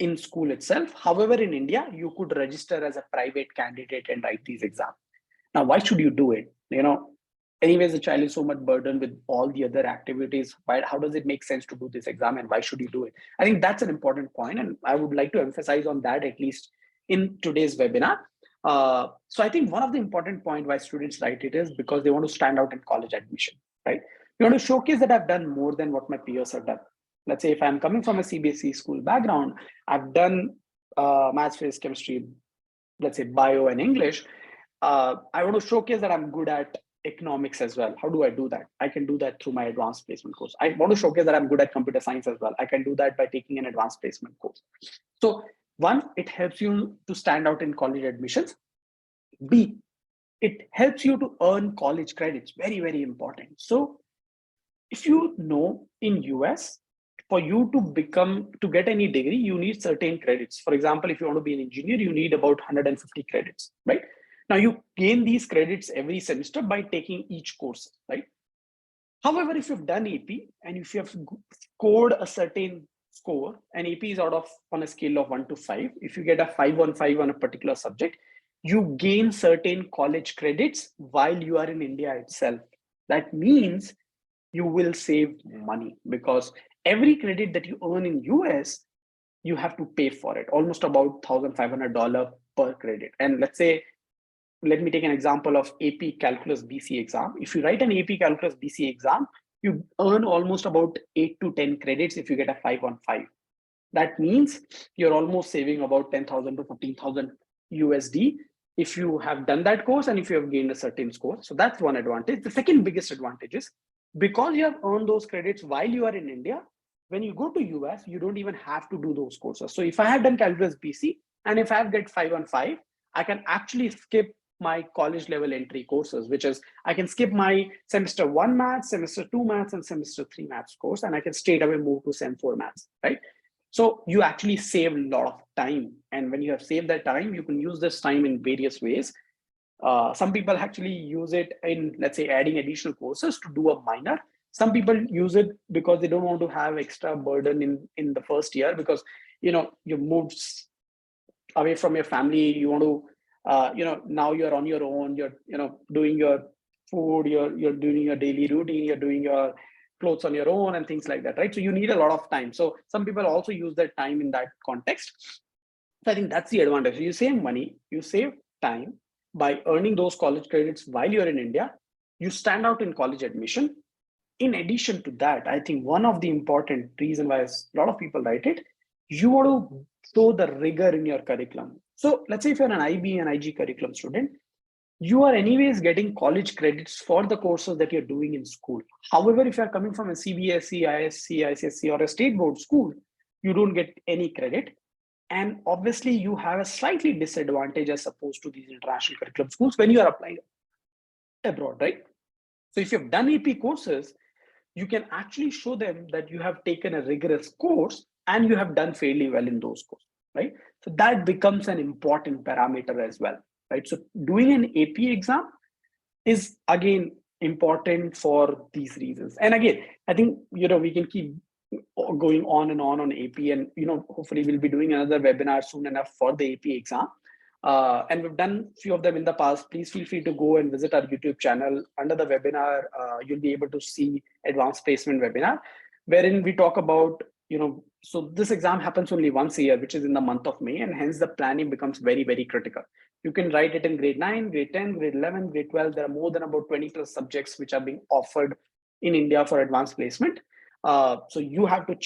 in school itself. However, in India, you could register as a private candidate and write these exams. Now, why should you do it? Anyways, the child is so much burdened with all the other activities. How does it make sense to do this exam, and why should you do it? I think that's an important point, and I would like to emphasize on that at least in today's webinar. So I think one of the important points why students write it is because they want to stand out in college admission, right? You want to showcase that I've done more than what my peers have done. Let's say if I'm coming from a CBSE school background, I've done maths, physics, chemistry, let's say bio and English. I want to showcase that I'm good at economics as well. How do I do that? I can do that through my advanced placement course. I want to showcase that I'm good at computer science as well. I can do that by taking an advanced placement course. So one, it helps you to stand out in college admissions. B, it helps you to earn college credits. Very, very important. So if you know, in US, for you to get any degree, you need certain credits. For example, if you want to be an engineer, you need about 150 credits, right? Now you gain these credits every semester by taking each course, right? However, if you've done AP and if you have scored a certain score, and AP is on a scale of 1 to 5, if you get a 5 on 5 on a particular subject, you gain certain college credits while you are in India itself. That means you will save money, because every credit that you earn in US, you have to pay for it, almost about $1,500 per credit. And let's say, let me take an example of AP Calculus BC exam. If you write an AP Calculus BC exam, you earn almost about 8 to 10 credits if you get a 5 on 5. That means you're almost saving about 10,000 to 15,000 USD if you have done that course and if you have gained a certain score. So that's one advantage. The second biggest advantage is because you have earned those credits while you are in India, when you go to US, you don't even have to do those courses. So if I have done calculus BC and if I have get 5 on 5, I can actually skip my college level entry courses, which is I can skip my semester 1 maths, semester 2 maths, and semester 3 maths course, and I can straight away move to sem 4 maths, right? So you actually save a lot of time. And when you have saved that time, you can use this time in various ways. Some people actually use it in, let's say, adding additional courses to do a minor. Some people use it because they don't want to have extra burden in the first year, because, you moved away from your family. You want to, now you're on your own. You're, doing your food. You're doing your daily routine. You're doing your clothes on your own and things like that, right? So you need a lot of time. So some people also use that time in that context. So I think that's the advantage. You save money, you save time by earning those college credits while you're in India. You stand out in college admission. In addition to that, I think one of the important reason why a lot of people write it, you want to show the rigor in your curriculum. So let's say if you're an IB and IG curriculum student, you are anyways getting college credits for the courses that you're doing in school. However, if you're coming from a CBSE, ISC, ICSC, or a state board school, you don't get any credit. And obviously, you have a slightly disadvantage as opposed to these international curriculum schools when you are applying abroad, right? So if you've done AP courses, you can actually show them that you have taken a rigorous course and you have done fairly well in those courses, right? So that becomes an important parameter as well, right? So doing an AP exam is again important for these reasons. And again, I think, we can keep going on and on AP, and hopefully we'll be doing another webinar soon enough for the AP exam. And we've done a few of them in the past. Please feel free to go and visit our YouTube channel. Under the webinar, you'll be able to see advanced placement webinar, wherein we talk about, so this exam happens only once a year, which is in the month of May, and hence the planning becomes very, very critical. You can write it in grade 9, grade 10, grade 11, grade 12. There are more than about 20 plus subjects which are being offered in India for advanced placement. So you have to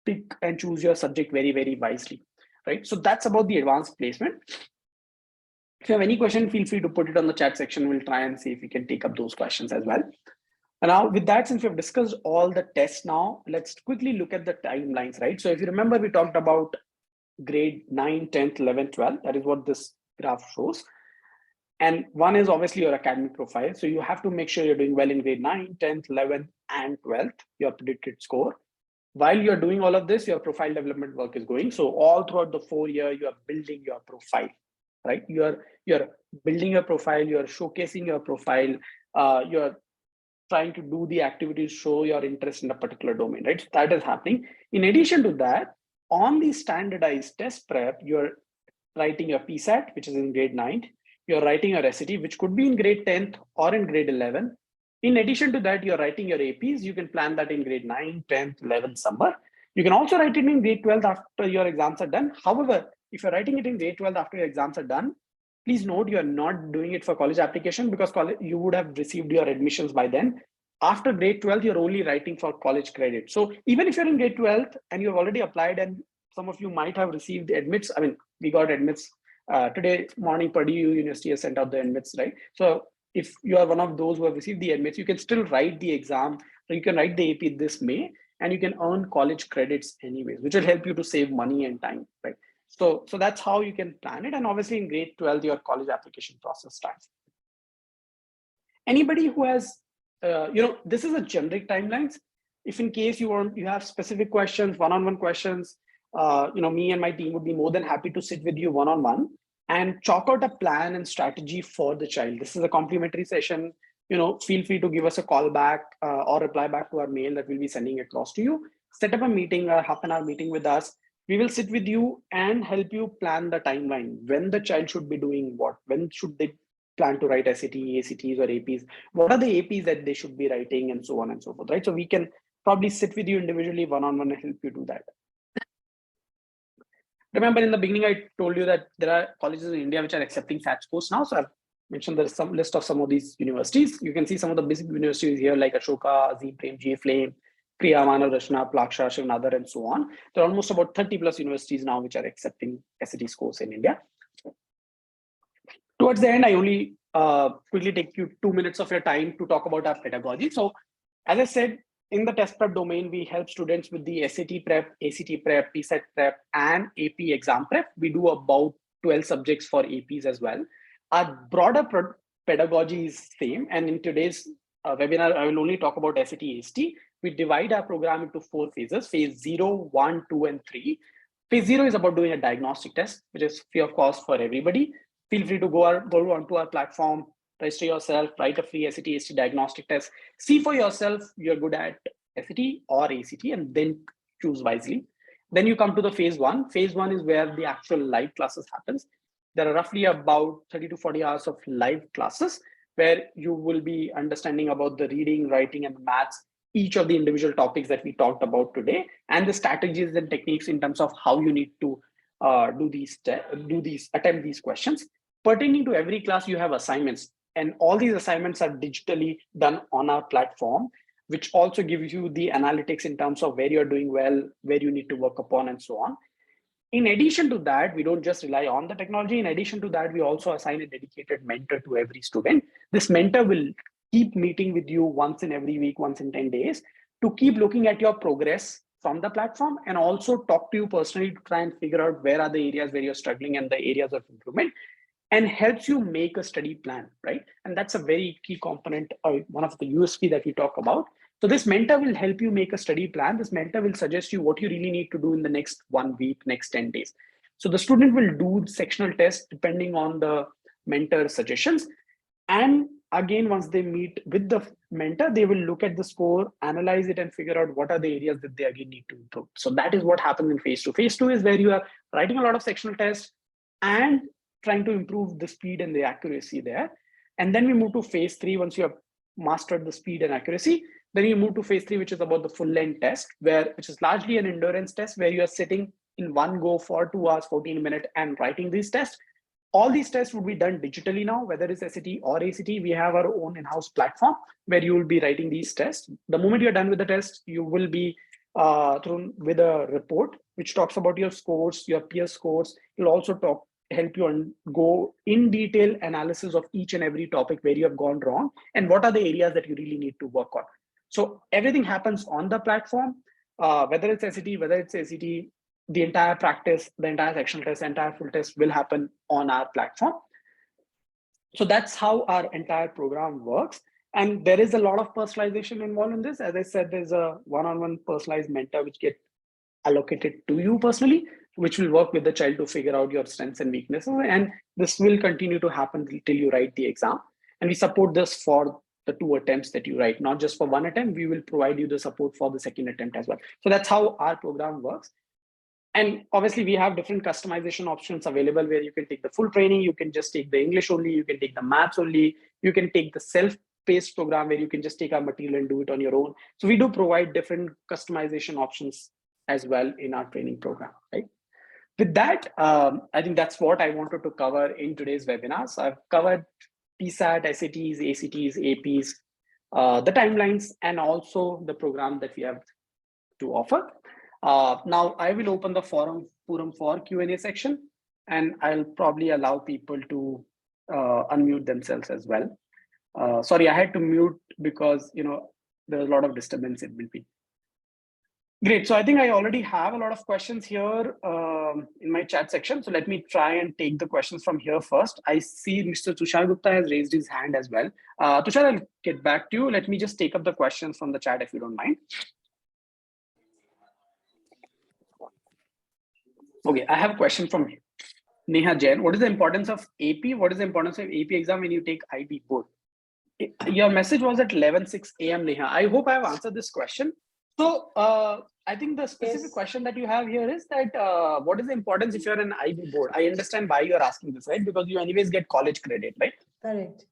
pick and choose your subject very, very wisely, right? So that's about the advanced placement. If you have any question, feel free to put it on the chat section. We'll try and see if we can take up those questions as well. And now with that, since we have discussed all the tests now, let's quickly look at the timelines, right? So if you remember, we talked about grade 9, 10th, 11th, 12th. That is what this graph shows. And one is obviously your academic profile. So you have to make sure you're doing well in grade 9, 10th, 11th, and 12th, your predicted score. While you're doing all of this, your profile development work is going. So all throughout the 4 year, you are building your profile, right? You're building your profile, you're showcasing your profile, you're trying to do the activities, show your interest in a particular domain, right? So that is happening. In addition to that, on the standardized test prep, you're writing your PSAT, which is in grade 9. You're writing your SAT, which could be in grade 10th or in grade 11. In addition to that, you're writing your APs. You can plan that in grade 9, 10th, 11th, summer. You can also write it in grade 12 after your exams are done. However, if you're writing it in grade 12 after your exams are done, please note you're not doing it for college application, because you would have received your admissions by then. After grade 12, you're only writing for college credit. So even if you're in grade 12 and you've already applied, and some of you might have received the admits, I mean, we got admits today morning, Purdue University has sent out the admits, right? So if you are one of those who have received the admits, you can still write the exam, or you can write the AP this May, and you can earn college credits anyways, which will help you to save money and time, right? So that's how you can plan it. And obviously in grade 12, your college application process starts. Anybody who has, this is a generic timelines. If in case you have specific questions, one-on-one questions, me and my team would be more than happy to sit with you one-on-one and chalk out a plan and strategy for the child. This is a complimentary session. Feel free to give us a call back or reply back to our mail that we'll be sending across to you. Set up a meeting, a half-an-hour meeting with us. We will sit with you and help you plan the timeline. When the child should be doing what? When should they plan to write SAT, ACTs, or APs? What are the APs that they should be writing, and so on and so forth, right? So we can probably sit with you individually one-on-one and help you do that. Remember in the beginning, I told you that there are colleges in India which are accepting SAT scores now. So I've mentioned there's some list of some of these universities. You can see some of the basic universities here like Ashoka, Azim Prem, GA Flame, Kriya, Manav Rashna, Plaksha, Shivnadar, and so on. There are almost about 30 plus universities now which are accepting SAT scores in India. Towards the end, I only quickly take you 2 minutes of your time to talk about our pedagogy. So as I said, in the test prep domain, we help students with the SAT prep, ACT prep, PSET prep, and AP exam prep. We do about 12 subjects for APs as well. Our broader pedagogy is same. And in today's webinar, I will only talk about SAT, ACT. We divide our program into 4 phases: phase 0, 1, 2, and 3. Phase 0 is about doing a diagnostic test, which is free of cost for everybody. Feel free to go onto our platform, register yourself, write a free SAT, ACT diagnostic test, see for yourself you're good at SAT or ACT, and then choose wisely. Then you come to the phase 1. Phase 1 is where the actual live classes happens. There are roughly about 30 to 40 hours of live classes where you will be understanding about the reading, writing, and maths, each of the individual topics that we talked about today, and the strategies and techniques in terms of how you need to attempt these questions. Pertaining to every class, you have assignments, and all these assignments are digitally done on our platform, which also gives you the analytics in terms of where you're doing well, where you need to work upon, and so on. In addition to that, we don't just rely on the technology. In addition to that, we also assign a dedicated mentor to every student. This mentor will keep meeting with you once in every week, once in 10 days, to keep looking at your progress from the platform, and also talk to you personally to try and figure out where are the areas where you're struggling and the areas of improvement, and helps you make a study plan, right? And that's a very key component, one of the USP that we talk about. So this mentor will help you make a study plan. This mentor will suggest you what you really need to do in the next 1 week, next 10 days. So the student will do sectional tests depending on the mentor's suggestions. And again, once they meet with the mentor, they will look at the score, analyze it, and figure out what are the areas that they again need to improve. So that is what happens in phase 2. Phase 2 is where you are writing a lot of sectional tests and trying to improve the speed and the accuracy there. And then we move to phase 3. Once you have mastered the speed and accuracy, then you move to phase 3, which is about the full length test, which is largely an endurance test where you are sitting in one go for 2 hours, 14 minutes and writing these tests. All these tests would be done digitally now, whether it's SAT or ACT. We have our own in-house platform where you will be writing these tests. The moment you're done with the test, you will be thrown with a report which talks about your scores, your peer scores. It'll also help you go in detail analysis of each and every topic where you have gone wrong and what are the areas that you really need to work on. So everything happens on the platform, whether it's SAT, whether it's ACT, the entire practice, the entire sectional test, entire full test will happen on our platform. So that's how our entire program works. And there is a lot of personalization involved in this. As I said, there's a one-on-one personalized mentor which gets allocated to you personally, which will work with the child to figure out your strengths and weaknesses. And this will continue to happen till you write the exam. And we support this for the 2 attempts that you write, not just for 1 attempt. We will provide you the support for the 2nd attempt as well. So that's how our program works. And obviously, we have different customization options available where you can take the full training, you can just take the English only, you can take the maths only, you can take the self-paced program where you can just take our material and do it on your own. So we do provide different customization options as well in our training program, right? With that, I think that's what I wanted to cover in today's webinar. So I've covered PSAT, SATs, ACTs, APs, the timelines, and also the program that we have to offer. Now I will open the forum for Q&A section, and I'll probably allow people to unmute themselves as well. Sorry, I had to mute because there's a lot of disturbance in between. Great. So I think I already have a lot of questions here in my chat section. So let me try and take the questions from here first. I see Mr. Tushar Gupta has raised his hand as well. Tushar, I'll get back to you. Let me just take up the questions from the chat if you don't mind. Okay, I have a question from Neha Jain. What is the importance of AP? What is the importance of AP exam when you take IB board? Your message was at 11:06 a.m. Neha. I hope I have answered this question. So I think the specific question that you have here is that what is the importance if you're an IB board? I understand why you're asking this, right? Because you anyways get college credit, right? Correct.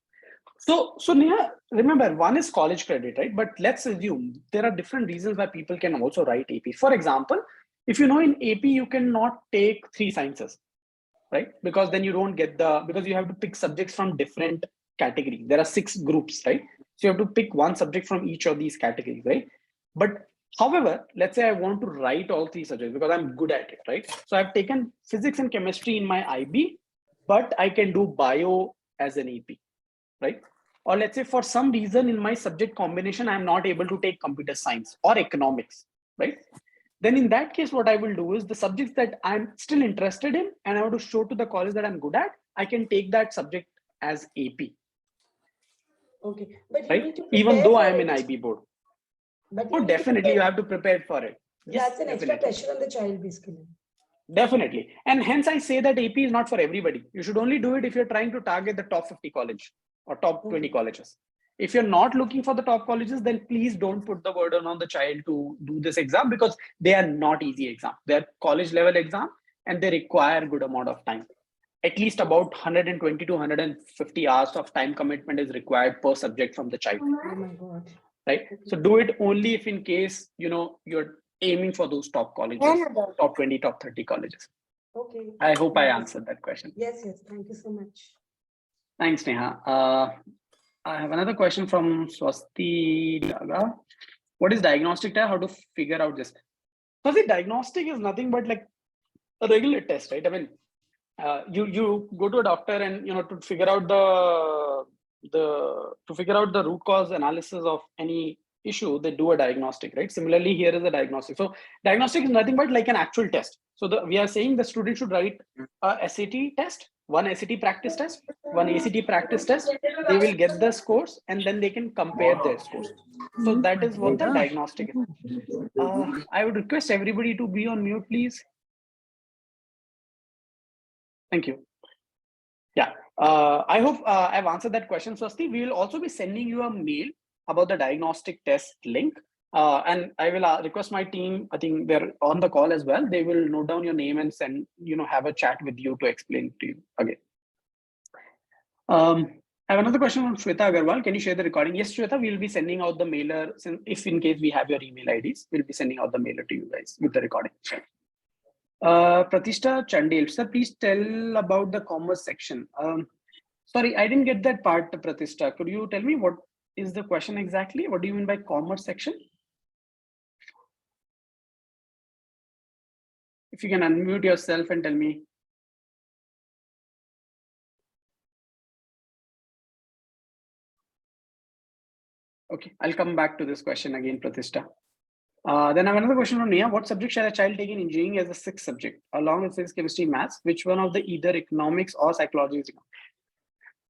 So Neha, remember, one is college credit, right? But let's assume there are different reasons why people can also write AP. For example, if you know in AP, you cannot take 3 sciences, right? Because then you don't get because you have to pick subjects from different categories. There are 6 groups, right? So you have to pick one subject from each of these categories, right? But however, let's say I want to write all 3 subjects because I'm good at it, right? So I've taken physics and chemistry in my IB, but I can do bio, as an AP, right? Or let's say for some reason in my subject combination, I'm not able to take computer science or economics, right? Then in that case, what I will do is the subjects that I'm still interested in and I want to show to the college that I'm good at, I can take that subject as AP. Okay, but you right? need to Even prepare though for I am in it. IB board. But Oh, you need to definitely you prepare. have to prepare for it. Yes, That's an extra definitely. pressure on the child, basically. Definitely. And hence I say that AP is not for everybody. You should only do it if you're trying to target the top 50 college or top 20 colleges. If you're not looking for the top colleges, then please don't put the burden on the child to do this exam, because they are not easy exam. They're college level exam and they require good amount of time. At least about 120 to 150 hours of time commitment is required per subject from the child. Oh my God. Right? Okay. So do it only if in case, you're aiming for those top colleges, top 20, top 30 colleges. Okay. I hope I answered that question. Yes, thank you so much. Thanks, Neha. I have another question from Swasti Daga. What is diagnostic test? How to figure out this? So the diagnostic is nothing but like a regular test, right? I mean, you go to a doctor and to figure out the root cause analysis of any issue, they do a diagnostic, right? Similarly, here is a diagnostic. So diagnostic is nothing but like an actual test. So we are saying the student should write a SAT test, one SAT practice test, one ACT practice test. They will get the scores and then they can compare their scores. So that is what the diagnostic is. I would request everybody to be on mute, please. Thank you. Yeah, I hope I've answered that question, Swasti. We will also be sending you a mail about the diagnostic test link. And I will request my team, I think they're on the call as well. They will note down your name and send, have a chat with you to explain to you again. I have another question from Shweta Agarwal. Can you share the recording? Yes, Shweta, we'll be sending out the mailer. If in case we have your email IDs, we'll be sending out the mailer to you guys with the recording. Pratishtha Chandel, sir, please tell about the commerce section. Sorry, I didn't get that part, Pratishtha. Could you tell me what is the question exactly? What do you mean by commerce section? If you can unmute yourself and tell me. Okay, I'll come back to this question again, Pratishtha. Then I have another question from Nia. What subject shall a child take in engineering as a sixth subject, along with physics, chemistry, maths? Which one of the either economics or psychology is economics?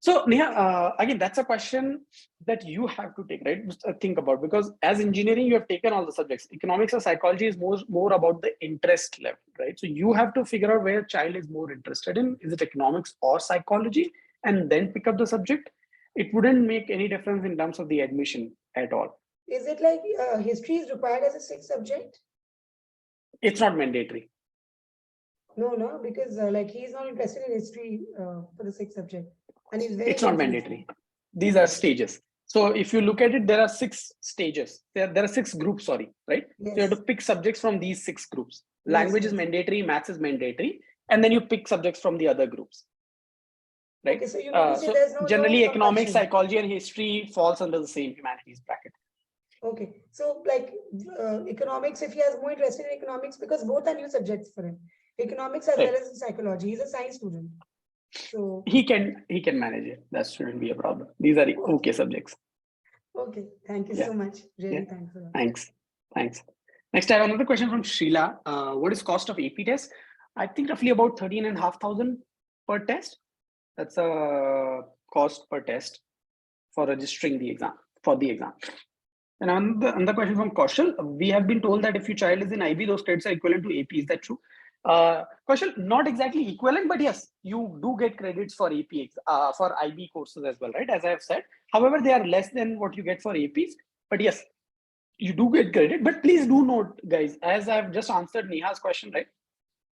So Neha, again, that's a question that you have to take, right? Just think about, because as engineering, you have taken all the subjects. Economics or psychology is more about the interest level, right? So you have to figure out where a child is more interested in. Is it economics or psychology? And then pick up the subject. It wouldn't make any difference in terms of the admission at all. Is it like history is required as a sixth subject? It's not mandatory. No, because like he's not interested in history for the sixth subject. And he's very It's not mandatory. These are stages. So if you look at it, there are 6 stages. There are 6 groups, sorry, right? Yes. So you have to pick subjects from these 6 groups. Language is mandatory, maths is mandatory, and then you pick subjects from the other groups. Right? Okay, so you mean to say there's generally economics, psychology, and history falls under the same humanities bracket. Okay, so like economics, if he has more interest in economics, because both are new subjects for him, economics as well as psychology. He's a science student. So he can manage it. That shouldn't be a problem. These are okay subjects. Okay, thank you so much. Really thanks a lot. Thanks. Next, I have another question from Sheila. What is cost of AP test? I think roughly about 13,500 per test. That's a cost per test for registering the exam, And another question from Kaushal. We have been told that if your child is in IB, those credits are equivalent to AP. Is that true? Kaushal, not exactly equivalent, but yes, you do get credits for AP, for IB courses as well, right? As I have said. However, they are less than what you get for APs. But yes, you do get credit. But please do note, guys, as I've just answered Neha's question, right?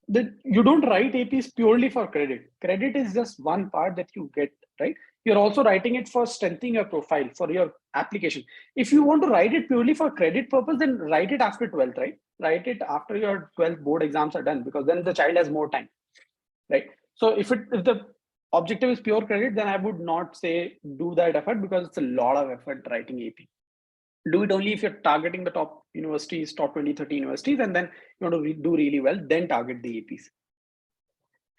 That you don't write APs purely for credit. Credit is just one part that you get, right? You're also writing it for strengthening your profile for your application. If you want to write it purely for credit purpose, then write it after 12th, right? Write it after your 12th board exams are done, because then the child has more time, right? So if the objective is pure credit, then I would not say do that effort, because it's a lot of effort writing AP. Do it only if you're targeting the top universities, top 20, 30 universities, and then you want to do really well, then target the APs.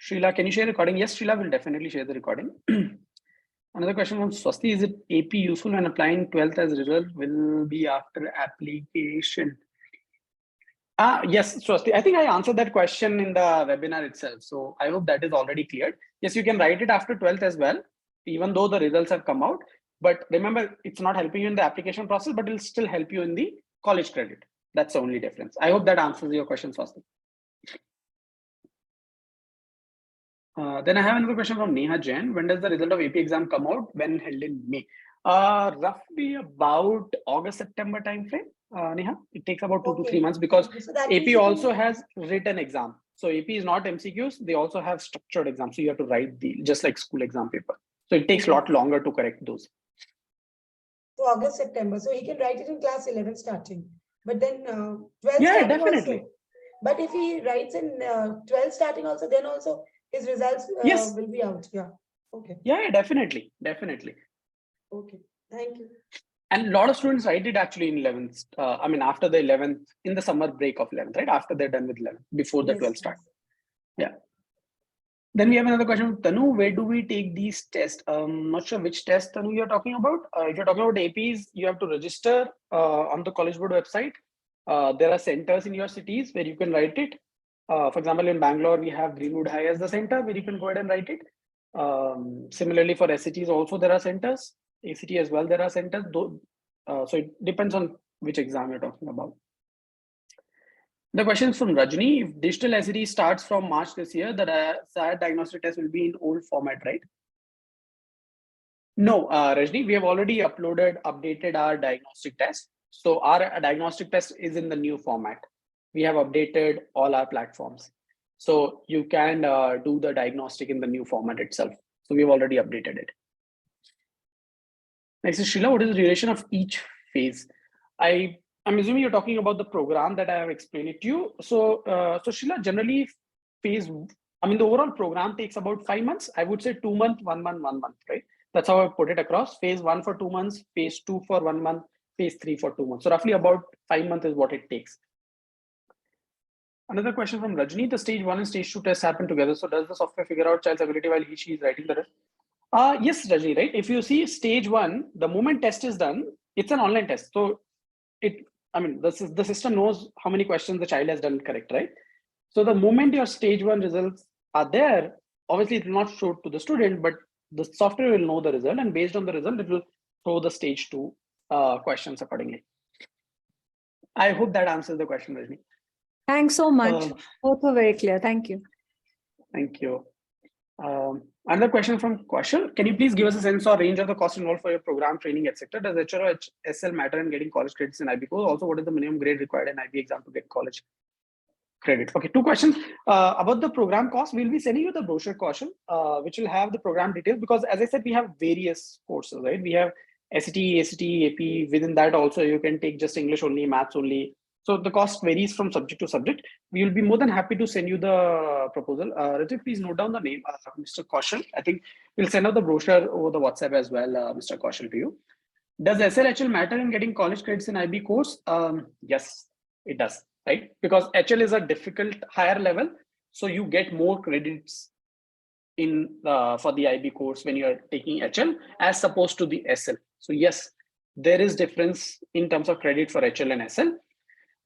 Srila, can you share recording? Yes, Srila will definitely share the recording. Another question from Swasti, is it AP useful when applying 12th as result will be after application? Yes, Swasti. I think I answered that question in the webinar itself. So I hope that is already cleared. Yes, you can write it after 12th as well, even though the results have come out. But remember, it's not helping you in the application process, but it'll still help you in the college credit. That's the only difference. I hope that answers your question, Swasti. Then I have another question from Neha Jain. When does the result of AP exam come out? When held in May? Roughly about August, September timeframe. Neha, it takes about 2 to 3 months because Okay, so that means AP you can- also has written exam. So AP is not MCQs. They also have structured exams. So you have to write the just like school exam paper. So it takes a lot longer to correct those. So August, September. So he can write it in class 11 starting. But then 12 Yeah, starting definitely. also. But if he writes in 12 starting also, then also his results Yes. will be out. Yeah. Okay. Yeah, definitely. Definitely. Okay. Thank you. And a lot of students write it actually in 11th. I mean, after the 11th, in the summer break of 11th, right? After they're done with 11th, before the 12th start. Yeah. Then we have another question from Tanu. Where do we take these tests? Not sure which test, Tanu, you're talking about. If you're talking about APs, you have to register on the College Board website. There are centers in your cities where you can write it. For example, in Bangalore, we have Greenwood High as the center where you can go ahead and write it. Similarly, for SCTs also there are centers. ACT as well, there are centers. So it depends on which exam you're talking about. The question is from Rajni. If digital SED starts from March this year, the SAT diagnostic test will be in old format, right? No, Rajni, we have already updated our diagnostic test. So our diagnostic test is in the new format. We have updated all our platforms. So you can do the diagnostic in the new format itself. So we've already updated it. Next is Sheila. What is the duration of each phase? I'm assuming you're talking about the program that I have explained it to you. So Sheila, generally phase, I mean, the overall program takes about 5 months. I would say 2 months, 1 month, 1 month, right? That's how I put it across. Phase 1 for 2 months, phase 2 for 1 month, phase 3 for 2 months. So roughly about 5 months is what it takes. Another question from Rajni. The stage 1 and stage 2 tests happen together. So does the software figure out child's ability while she is writing the rest? Yes, Rajni, right? If you see stage 1, the moment test is done, it's an online test. So the system knows how many questions the child has done correct, right? So the moment your stage 1 results are there, obviously it will not show to the student, but the software will know the result, and based on the result, it will throw the stage 2 questions accordingly. I hope that answers the question, Rajni. Thanks so much. Both were very clear. Thank you. Thank you. Another question from Kaushal. Can you please give us a sense or range of the cost involved for your program training, etc.? Does HR or SL matter in getting college credits in IB course? Also, what is the minimum grade required in IB exam to get college credit? Okay, 2 questions. About the program cost, we'll be sending you the brochure, Kaushal, which will have the program details, because as I said, we have various courses, right? We have SCT, ACT, AP. Within that also, you can take just English only, maths only. So the cost varies from subject to subject. We will be more than happy to send you the proposal. Rajit, please note down the name, Mr. Kaushal. I think we'll send out the brochure over the WhatsApp as well, Mr. Kaushal, to you. Does SLHL matter in getting college credits in IB course? Yes, it does, right? Because HL is a difficult higher level, so you get more credits in for the IB course when you are taking HL as opposed to the SL. So yes, there is difference in terms of credit for HL and SL.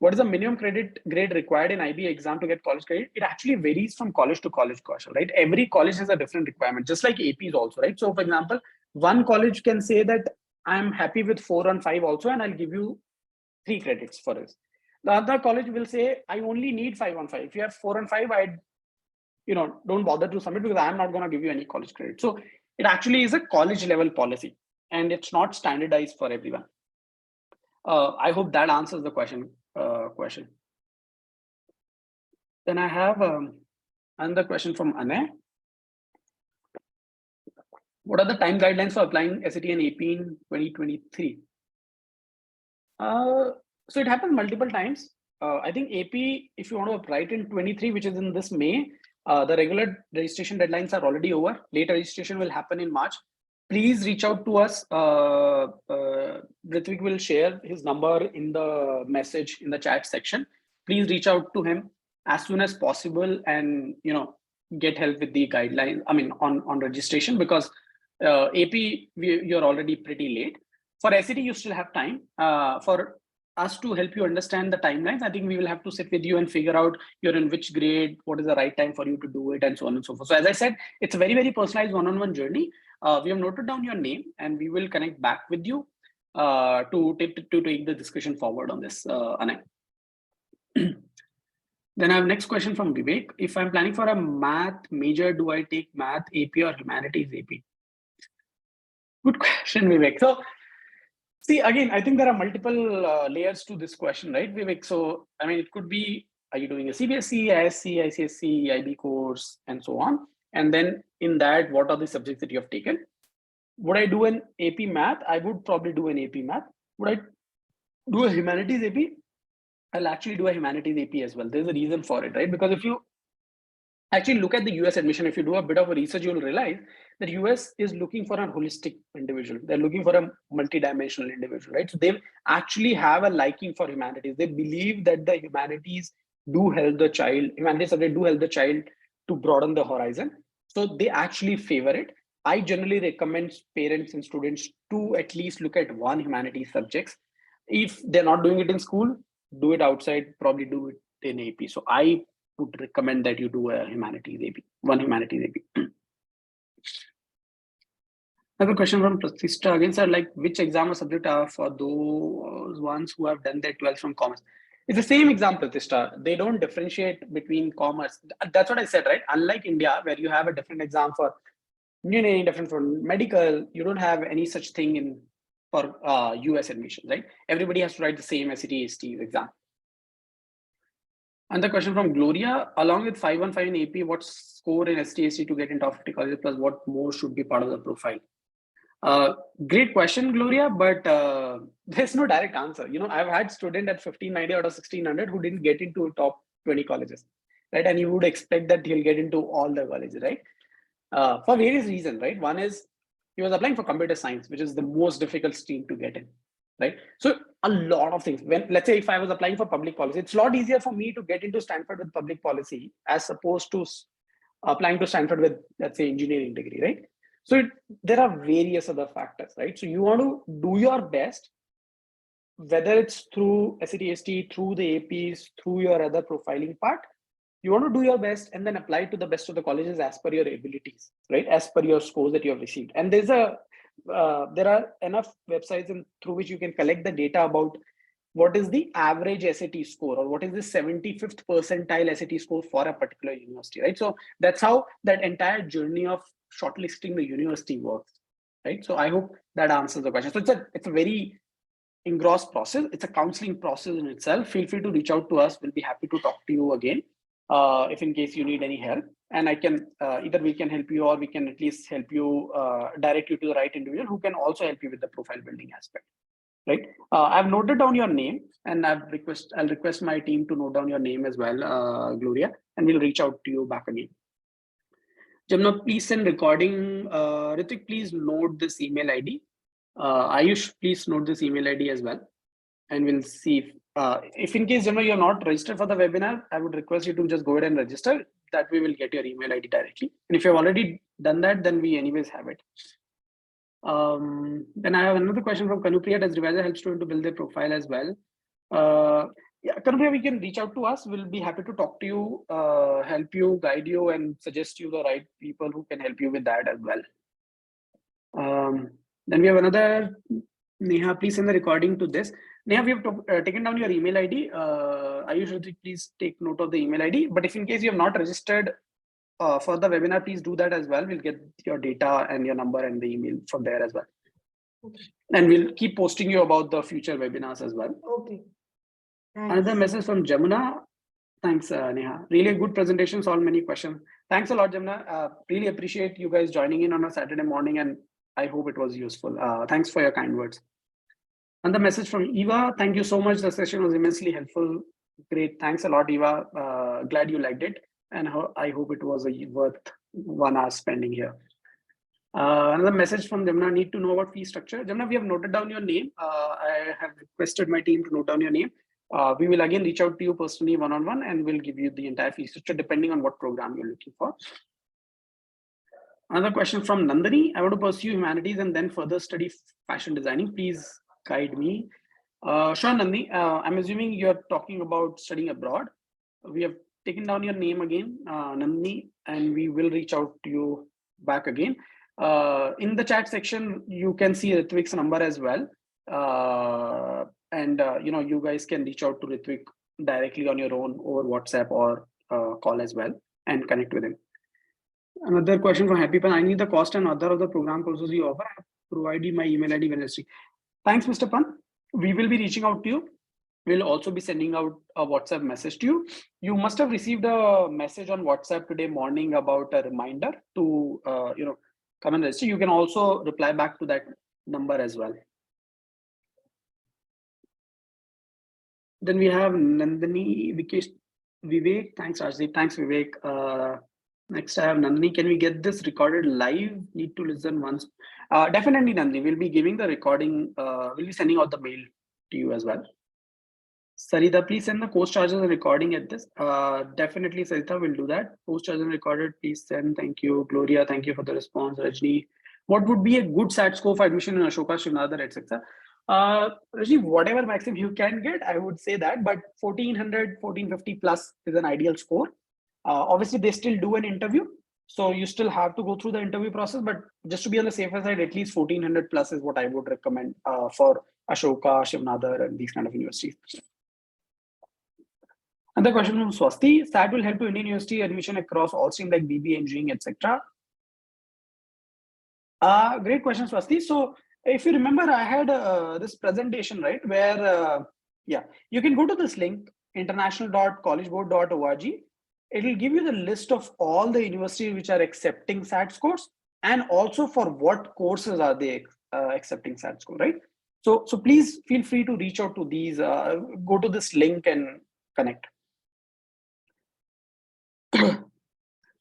What is the minimum credit grade required in IB exam to get college credit? It actually varies from college to college, Kaushal, right? Every college has a different requirement, just like APs also, right? So for example, one college can say that I'm happy with 4 on 5 also, and I'll give you 3 credits for this. The other college will say, I only need 5 on 5. If you have 4 on 5, don't bother to submit because I'm not going to give you any college credit. So it actually is a college level policy, and it's not standardized for everyone. I hope that answers the question. Then I have another question from Anay. What are the time guidelines for applying SAT and AP in 2023? So it happens multiple times. I think AP, if you want to apply it in 23, which is in this May, the regular registration deadlines are already over. Later registration will happen in March. Please reach out to us. Ritvik will share his number in the message in the chat section. Please reach out to him as soon as possible and get help with the guidelines. I mean, on registration, because AP, you're already pretty late. For SAT, you still have time. For us to help you understand the timelines, I think we will have to sit with you and figure out you're in which grade, what is the right time for you to do it, and so on and so forth. So as I said, it's a very, very personalized one-on-one journey. We have noted down your name and we will connect back with you to take the discussion forward on this, Anay. Then I have next question from Vivek. If I'm planning for a math major, do I take math AP or humanities AP? Good question, Vivek. So, see, again, I think there are multiple layers to this question, right, Vivek? So, I mean, it could be, are you doing a CBSE, ISC, ICSC, IB course, and so on? And then in that, what are the subjects that you have taken? Would I do an AP math? I would probably do an AP math. Would I do a humanities AP? I'll actually do a humanities AP as well. There's a reason for it, right? Because if you actually look at the US admission, if you do a bit of a research, you'll realize that US is looking for a holistic individual. They're looking for a multidimensional individual, right? So they actually have a liking for humanities. They believe that the humanities do help the child, humanities subject do help the child to broaden the horizon. So they actually favor it. I generally recommend parents and students to at least look at one humanities subjects. If they're not doing it in school, do it outside, probably do it in AP. So I would recommend that you do a humanities AP, one humanities AP. Another question from Pratishtha again, sir, like which exam or subject are for those ones who have done their 12th from commerce? It's the same exam, Pratishtha. They don't differentiate between commerce. That's what I said, right? Unlike India, where you have a different exam for engineering, different for medical, you don't have any such thing in for US admission, right? Everybody has to write the same SAT ST exam. And the question from Gloria, along with 515 in AP, what score in STSC to get in top 50 colleges plus what more should be part of the profile? Great question, Gloria, but there's no direct answer. You know, I've had student at 1590 out of 1600 who didn't get into top 20 colleges, right? And you would expect that he'll get into all the colleges, right? For various reasons, right? One is he was applying for computer science, which is the most difficult stream to get in, right? So a lot of things. When, let's say, if I was applying for public policy, it's a lot easier for me to get into Stanford with public policy as opposed to applying to Stanford with, let's say, engineering degree, right? So there are various other factors, right? So you want to do your best, whether it's through SAT, through the APs, through your other profiling part. You want to do your best and then apply to the best of the colleges as per your abilities, right? As per your scores that you have received. And there's there are enough websites through which you can collect the data about what is the average SAT score or what is the 75th percentile SAT score for a particular university, right? So that's how that entire journey of shortlisting the university works, right? So I hope that answers the question. So it's a very engrossed process. It's a counseling process in itself. Feel free to reach out to us. We'll be happy to talk to you again. If in case you need any help, and I can either we can help you or we can at least help you direct you to the right individual who can also help you with the profile building aspect, right? I've noted down your name and I'll request my team to note down your name as well, Gloria, and we'll reach out to you back again. Jamna, please send recording. Ritik, please note this email ID. Ayush, please note this email ID as well, and we'll see if in case you're not registered for the webinar, I would request you to just go ahead and register. That we will get your email ID directly. And if you've already done that, then we anyways have it. Then I have another question from Kanupriya. Does ReWiser help students to build their profile as well? Yeah, Kanupriya, we can reach out to us. We'll be happy to talk to you, help you, guide you, and suggest you the right people who can help you with that as well. Then we have another, Neha, please send the recording to this. Neha, we have taken down your email ID. Ayush, please take note of the email ID. But if in case you have not registered for the webinar, please do that as well. We'll get your data and your number and the email from there as well. Okay. And we'll keep posting you about the future webinars as well. Okay. Thanks. Another message from Jamuna. Thanks, Neha. Really a good presentation, solved many questions. Thanks a lot, Jamuna. Really appreciate you guys joining in on a Saturday morning, and I hope it was useful. Thanks for your kind words. And the message from Eva, thank you so much. The session was immensely helpful. Great. Thanks a lot, Eva. Glad you liked it. And I hope it was worth 1 hour spending here. Another message from Jamna, need to know about fee structure. Jamna, we have noted down your name. I have requested my team to note down your name. We will again reach out to you personally one-on-one and we'll give you the entire fee structure depending on what program you're looking for. Another question from Nandini. I want to pursue humanities and then further study fashion designing. Please guide me. Sure, Nandini. I'm assuming you're talking about studying abroad. We have taken down your name again, Nandini, and we will reach out to you back again. In the chat section, you can see Ritwik's number as well. You guys can reach out to Ritwik directly on your own over WhatsApp or call as well and connect with him. Another question from Happy Pan. I need the cost and other of the program courses you offer. I have provided my email ID when necessary. Thanks, Mr. Pan. We will be reaching out to you. We'll also be sending out a WhatsApp message to you. You must have received a message on WhatsApp today morning about a reminder to come and register. You can also reply back to that number as well. Then we have Nandini, Vikesh, Vivek. Thanks, Rajdeep. Thanks, Vivek. Next, I have Nandini. Can we get this recorded live? Need to listen once. Definitely, Nandini. We'll be giving the recording. We'll be sending out the mail to you as well. Sarita, please send the course charges and recording at this. Definitely, Sarita will do that. Course charges and recorded, please send. Thank you. Gloria, thank you for the response. Rajni, what would be a good SAT score for admission in Ashoka, Srinathar, etc.? Rajni, whatever maximum you can get, I would say that, but 1400, 1450 plus is an ideal score. Obviously, they still do an interview. So you still have to go through the interview process, but just to be on the safer side, at least 1400 plus is what I would recommend for Ashoka, Shivnadar, and these kind of universities. Another question from Swasti. SAT will help to Indian university admission across all streams like BBA, engineering, etc. Great question, Swasti. So if you remember, I had this presentation, right, where, you can go to this link, international.collegeboard.org. It will give you the list of all the universities which are accepting SAT scores and also for what courses are they accepting SAT score, right? So please feel free to reach out to these, go to this link and connect.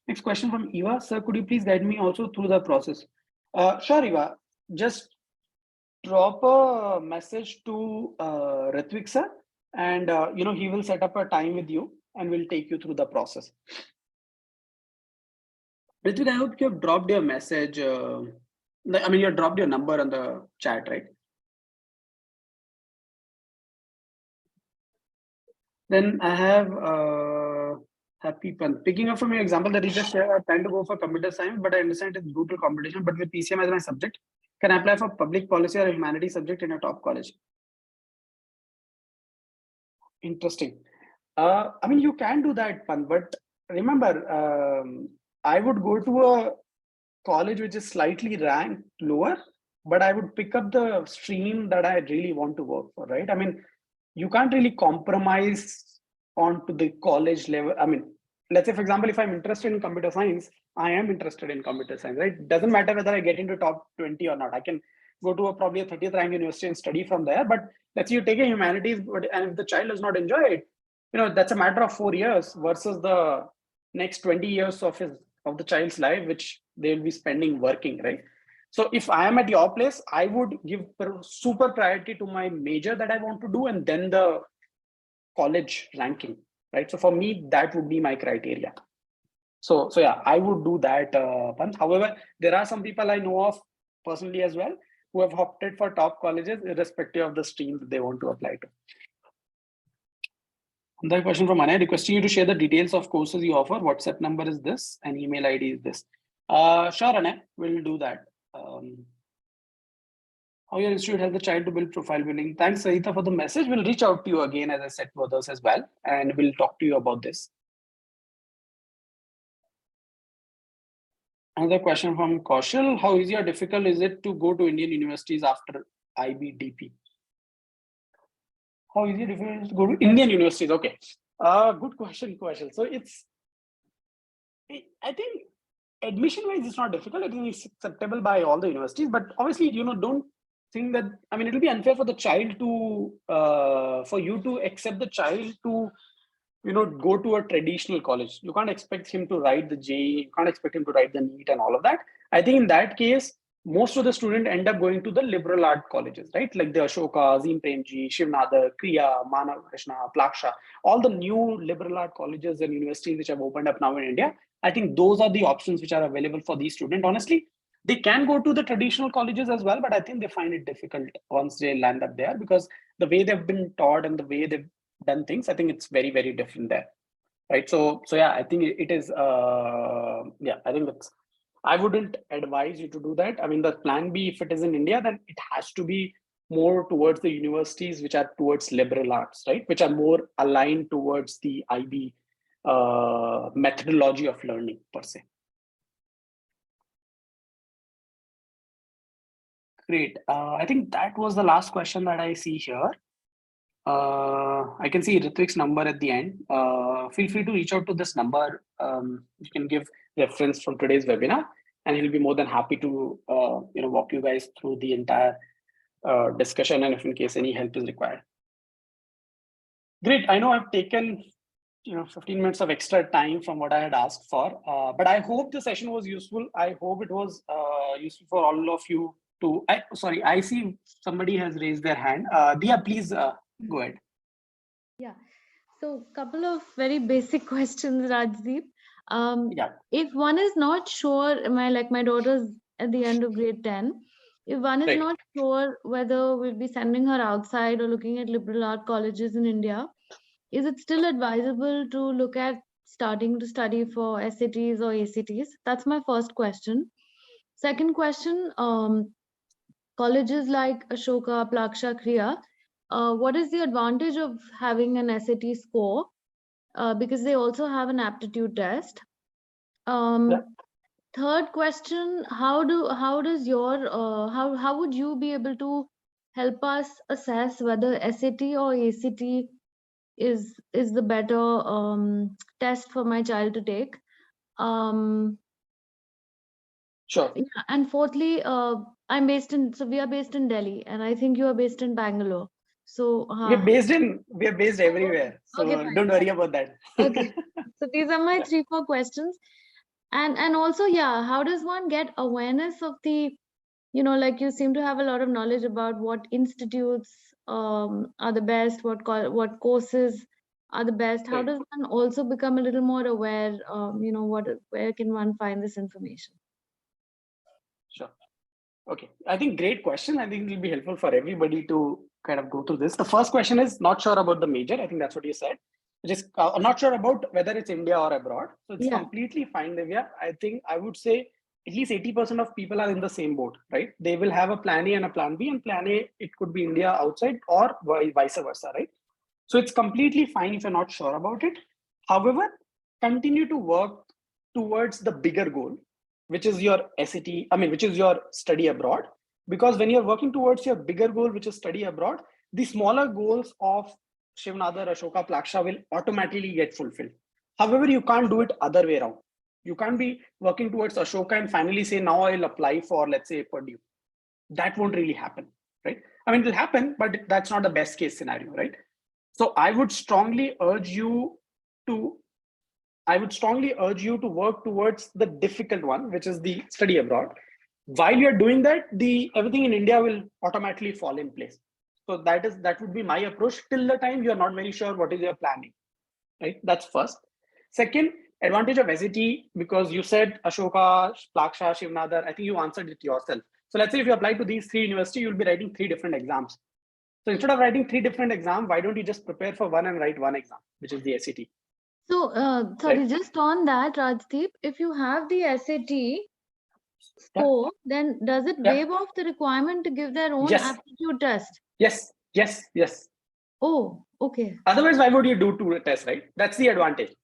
Next question from Eva. Sir, could you please guide me also through the process? Sure, Eva. Just drop a message to Ritwik sir, and he will set up a time with you and will take you through the process. Ritwik, I hope you have dropped your message. You have dropped your number on the chat, right? Then I have Happy Pan. Picking up from your example that you just shared, I plan to go for computer science, but I understand it's brutal competition. But with PCM as my subject, can I apply for public policy or humanities subject in a top college? Interesting. You can do that, Pan, but remember, I would go to a college which is slightly ranked lower, but I would pick up the stream that I really want to work for, right? You can't really compromise onto the college level. Let's say, for example, if I'm interested in computer science, I am interested in computer science, right? It doesn't matter whether I get into top 20 or not. I can go to probably a 30th rank university and study from there. But let's say you take a humanities, and if the child does not enjoy it, that's a matter of 4 years versus the next 20 years of the child's life, which they'll be spending working, right? So if I am at your place, I would give super priority to my major that I want to do and then the college ranking, right? So for me, that would be my criteria. So yeah, I would do that. However, there are some people I know of personally as well who have opted for top colleges irrespective of the stream that they want to apply to. Another question from Anay, requesting you to share the details of courses you offer. WhatsApp number is this and email ID is this. Sure, Anay, we'll do that. How your institute help the child to build profile building? Thanks, Sarita, for the message. We'll reach out to you again, as I said to others as well, and we'll talk to you about this. Another question from Kaushal. How easy or difficult is it to go to Indian universities after IBDP? How easy or difficult is it to go to Indian universities? Okay. Good question, Kaushal. So I think admission-wise, it's not difficult. I think it's acceptable by all the universities, but obviously, don't think that, it'll be unfair for the child to, for you to accept the child to, go to a traditional college. You can't expect him to write the JEE, you can't expect him to write the NEET and all of that. I think in that case, most of the students end up going to the liberal art colleges, right? Like the Ashoka, Azim Premji, Shivnadar, Kriya, Manav Krishna, Plaksha, all the new liberal art colleges and universities which have opened up now in India. I think those are the options which are available for these students. Honestly, they can go to the traditional colleges as well, but I think they find it difficult once they land up there, because the way they've been taught and the way they've done things, I think it's very, very different there. Right. So yeah, I think it is, yeah, I think that's, I wouldn't advise you to do that. I mean, the plan B, if it is in India, then it has to be more towards the universities which are towards liberal arts, right? Which are more aligned towards the IB methodology of learning per se. Great. I think that was the last question that I see here. I can see Ritwik's number at the end. Feel free to reach out to this number. You can give reference from today's webinar, and he'll be more than happy to walk you guys through the entire discussion, and if in case any help is required. Great. I know I've taken 15 minutes of extra time from what I had asked for, but I hope the session was useful. I hope it was useful for all of you to. Sorry, I see somebody has raised their hand. Dia, please. Go ahead. Yeah. So couple of very basic questions, Rajdeep. Yeah. If one is not sure, my daughter's at the end of grade 10, if one is Right. not sure whether we'll be sending her outside or looking at liberal art colleges in India, is it still advisable to look at starting to study for SATs or ACTs? That's my first question. Second question, colleges like Ashoka, Plaksha, Kriya, what is the advantage of having an SAT score? Because they also have an aptitude test. Yeah. Third question: how would you be able to help us assess whether SAT or ACT is the better test for my child to take? Sure. Yeah, and fourthly, we are based in Delhi, and I think you are based in Bangalore. So we're based everywhere. So okay, don't worry about that. Okay. So these are my Yeah. 3-4 questions. And also, yeah, how does one get awareness of the, like you seem to have a lot of knowledge about what institutes are the best, what courses are the best. How Right. does one also become a little more aware, where can one find this information? Sure. Okay. I think great question. I think it will be helpful for everybody to kind of go through this. The first question is not sure about the major. I think that's what you said. Just not sure about whether it's India or abroad. So it's completely fine, Divya. I think I would say at least 80% of people are in the same boat, right? They will have a plan A and a plan B, and plan A, it could be India outside or vice versa, right? So it's completely fine if you're not sure about it. However, continue to work towards the bigger goal, which is your SAT, which is your study abroad. Because when you're working towards your bigger goal, which is study abroad, the smaller goals of Shivnadar, Ashoka, Plaksha will automatically get fulfilled. However, you can't do it other way around. You can't be working towards Ashoka and finally say, now I'll apply for, let's say, Purdue. That won't really happen, right? It'll happen, but that's not the best case scenario, right? So I would strongly urge you to work towards the difficult one, which is the study abroad. While you're doing that, everything in India will automatically fall in place. So that would be my approach till the time you're not very sure what is your planning, right? That's first. Second, advantage of SAT, because you said Ashoka, Plaksha, Shivnadar, I think you answered it yourself. So let's say if you apply to these 3 universities, you'll be writing 3 different exams. So instead of writing 3 different exams, why don't you just prepare for one and write one exam, which is the SAT? So, sorry, Right. just on that, Rajdeep, if you have the SAT score, then does it waive off the requirement to give their own aptitude test? Yes. Oh, okay. Otherwise, why would you do 2 tests, right? That's the advantage.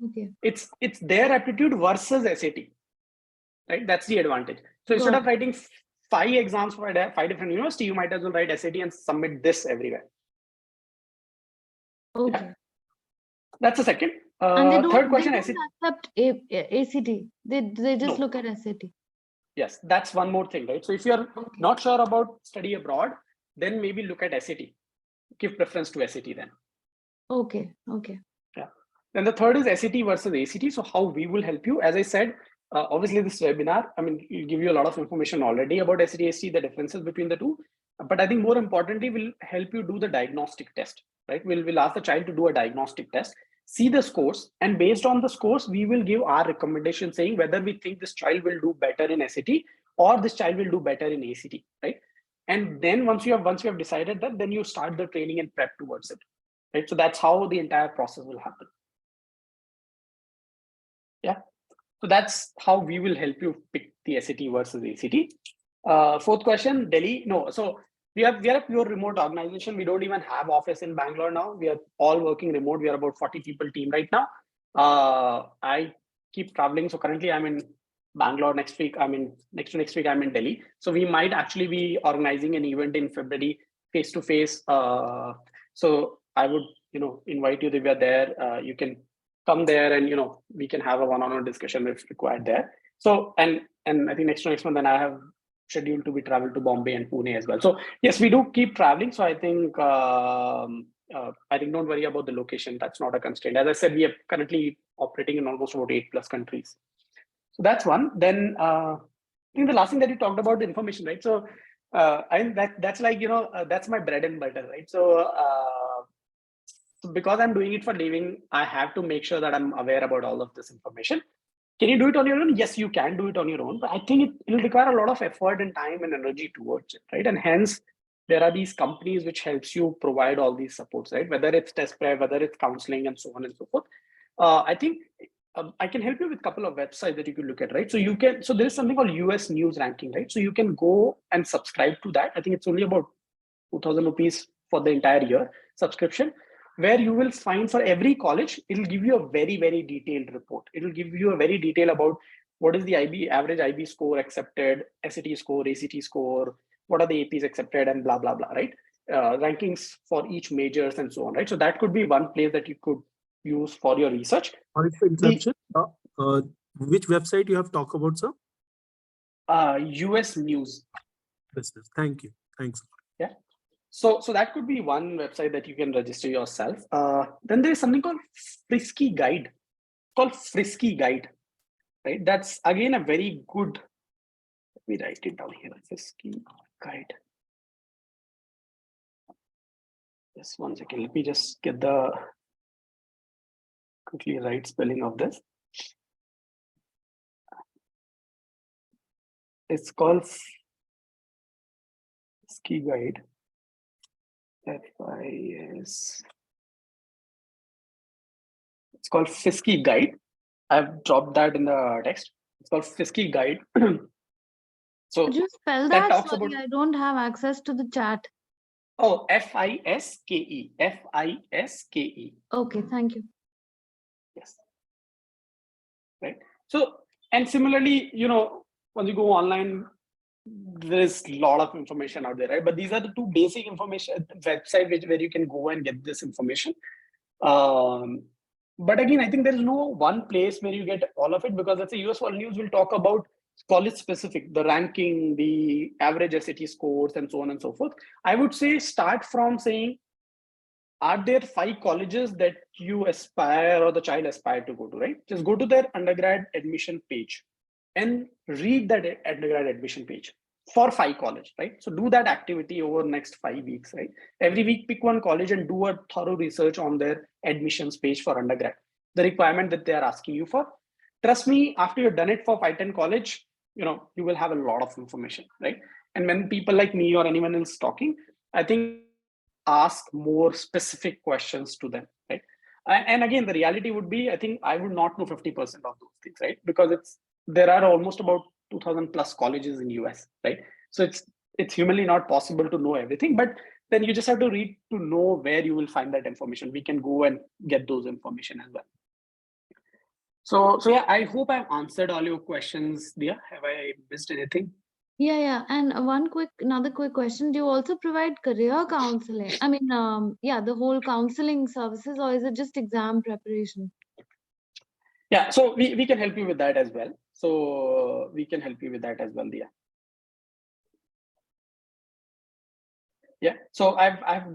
Okay. It's their aptitude versus SAT, right? That's the advantage. So instead of writing 5 exams for 5 different universities, you might as well write SAT and submit this everywhere. Okay. Yeah. That's the second. And they don't, third question, they don't accept ACT. They just look at SAT. Yes, that's one more thing, right? So if you're not sure about study abroad, then maybe look at SAT. Give preference to SAT then. Okay. Yeah. Then the third is SAT versus ACT. So how we will help you, as I said, Obviously, this webinar, I mean, will give you a lot of information already about SAT, the differences between the two. But I think more importantly, will help you do the diagnostic test, right? We'll ask the child to do a diagnostic test, see the scores, and based on the scores, we will give our recommendation saying whether we think this child will do better in SAT or this child will do better in ACT, right? And then once you have decided that, then you start the training and prep towards it, right? So that's how the entire process will happen. Yeah. So that's how we will help you pick the SAT versus ACT. Fourth question, Delhi. No, so we are a pure remote organization. We don't even have office in Bangalore now. We are all working remote. We are about 40 people team right now. I keep traveling. So currently I'm in Bangalore. Next week, next to next week, I'm in Delhi. So we might actually be organizing an event in February face-to-face. So I would, invite you if you are there. You can come there and we can have a one-on-one discussion if required there. So and I think next month then I have scheduled to be travel to Bombay and Pune as well. So yes, we do keep traveling. So I think don't worry about the location. That's not a constraint. As I said, we are currently operating in almost about 8+ countries. So that's one. Then I think the last thing that you talked about, the information, right? So I think that's like that's my bread and butter, right? So because I'm doing it for living, I have to make sure that I'm aware about all of this information. Can you do it on your own? Yes, you can do it on your own, but I think it will require a lot of effort and time and energy towards it, right? And hence, there are these companies which helps you provide all these supports, right? Whether it's test prep, whether it's counseling, and so on and so forth. I think I can help you with a couple of websites that you could look at, right? So there is something called US News Ranking, right? So you can go and subscribe to that. I think it's only about 2,000 rupees for the entire year subscription, where you will find for every college, it'll give you a very, very detailed report. It'll give you a very detail about what is the average IB score accepted, SAT score, ACT score, what are the APs accepted, and blah, blah, blah, right? Rankings for each majors and so on, right? So that could be one place that you could use for your research. Sorry for interruption. Which website you have talked about, sir? US News. Business. Thank you. Thanks. Yeah. So that could be one website that you can register yourself. Then there is something called Frisky Guide. Frisky Guide, right? That's again a very good. Let me write it down here. Frisky Guide. Just 1 second. Let me just get the quickly right spelling of this. It's called Frisky Guide. FIS. It's called Frisky Guide. I've dropped that in the text. It's called Frisky Guide. So could you spell that that? talks Sorry, about. I don't have access to the chat. Oh, FISKE. FISKE. Okay, thank you. Yes. Right. So, and similarly, once you go online, there's a lot of information out there, right? But these are the two basic information websites where you can go and get this information. But again, I think there is no one place where you get all of it, because let's say US World News will talk about college specific, the ranking, the average SAT scores, and so on and so forth. I would say start from saying, are there 5 colleges that you aspire or the child aspire to go to, right? Just go to their undergrad admission page and read that undergrad admission page for 5 colleges, right? So do that activity over the next 5 weeks, right? Every week, pick one college and do a thorough research on their admissions page for undergrad, the requirement that they are asking you for. Trust me, after you've done it for 5-10 college, you will have a lot of information, right? And when people like me or anyone else talking, I think ask more specific questions to them, right? And again, the reality would be, I think I would not know 50% of those things, right? Because there are almost about 2,000 plus colleges in US, right? So it's humanly not possible to know everything, but then you just have to read to know where you will find that information. We can go and get those information as well. So yeah, I hope I've answered all your questions, Dia. Have I missed anything? Yeah. And another quick question. Do you also provide career counseling? I mean, the whole counseling services, or is it just exam preparation? Yeah, so we can help you with that as well. So we can help you with that as well, Dia. Yeah, so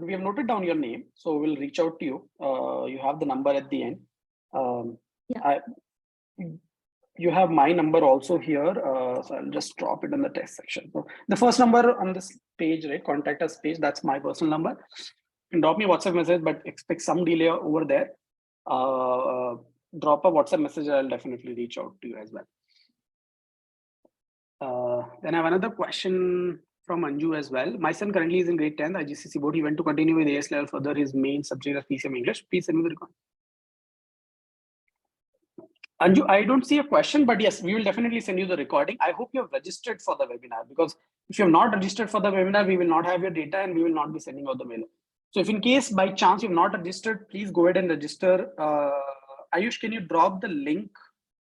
we have noted down your name, so we'll reach out to you. You have the number at the end. you have my number also here. So I'll just drop it in the text section. So the first number on this page, right, contact us page, that's my personal number. You can drop me a WhatsApp message, but expect some delay over there. Drop a WhatsApp message, I'll definitely reach out to you as well. Then I have another question from Anju as well. My son currently is in grade 10th IGCSE board. He went to continue with AS level further. His main subject is PCM English. Please send me the record. Anju, I don't see a question, but yes, we will definitely send you the recording. I hope you have registered for the webinar, because if you have not registered for the webinar, we will not have your data and we will not be sending out the mail. So if in case by chance you have not registered, please go ahead and register. Ayush, can you drop the link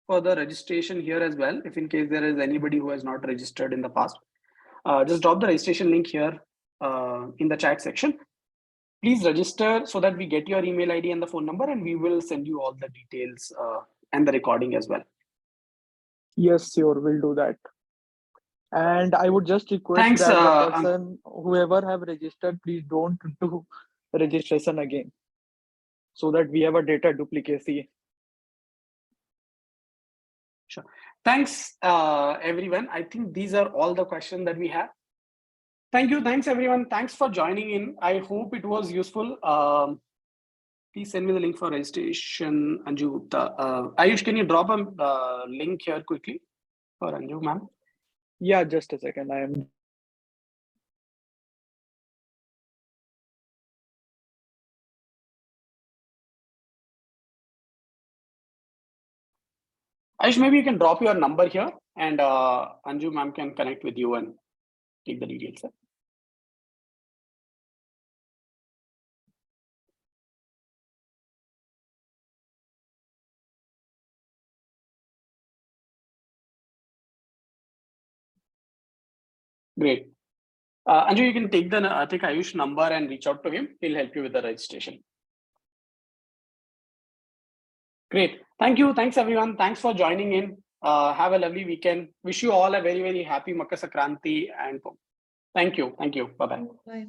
for the registration here as well? If in case there is anybody who has not registered in the past, just drop the registration link here in the chat section. Please register so that we get your email ID and the phone number, and we will send you all the details and the recording as well. Yes, sure, we'll do that. And I would just request Thanks, that the person, whoever have registered, please don't do registration again, so that we have a data duplicacy. Sure. Thanks, everyone. I think these are all the questions that we have. Thank you. Thanks, everyone. Thanks for joining in. I hope it was useful. Please send me the link for registration, Anju. Ayush, can you drop a link here quickly for Anju, ma'am? Yeah, just a second. I am. Ayush, maybe you can drop your number here, and Anju, ma'am, can connect with you and take the details. Sir. Great. Anju, you can take Ayush number and reach out to him. He'll help you with the registration. Great. Thank you. Thanks, everyone. Thanks for joining in. Have a lovely weekend. Wish you all a very, very happy Makar Sankranti. And thank you. Thank you. Bye-bye. Bye.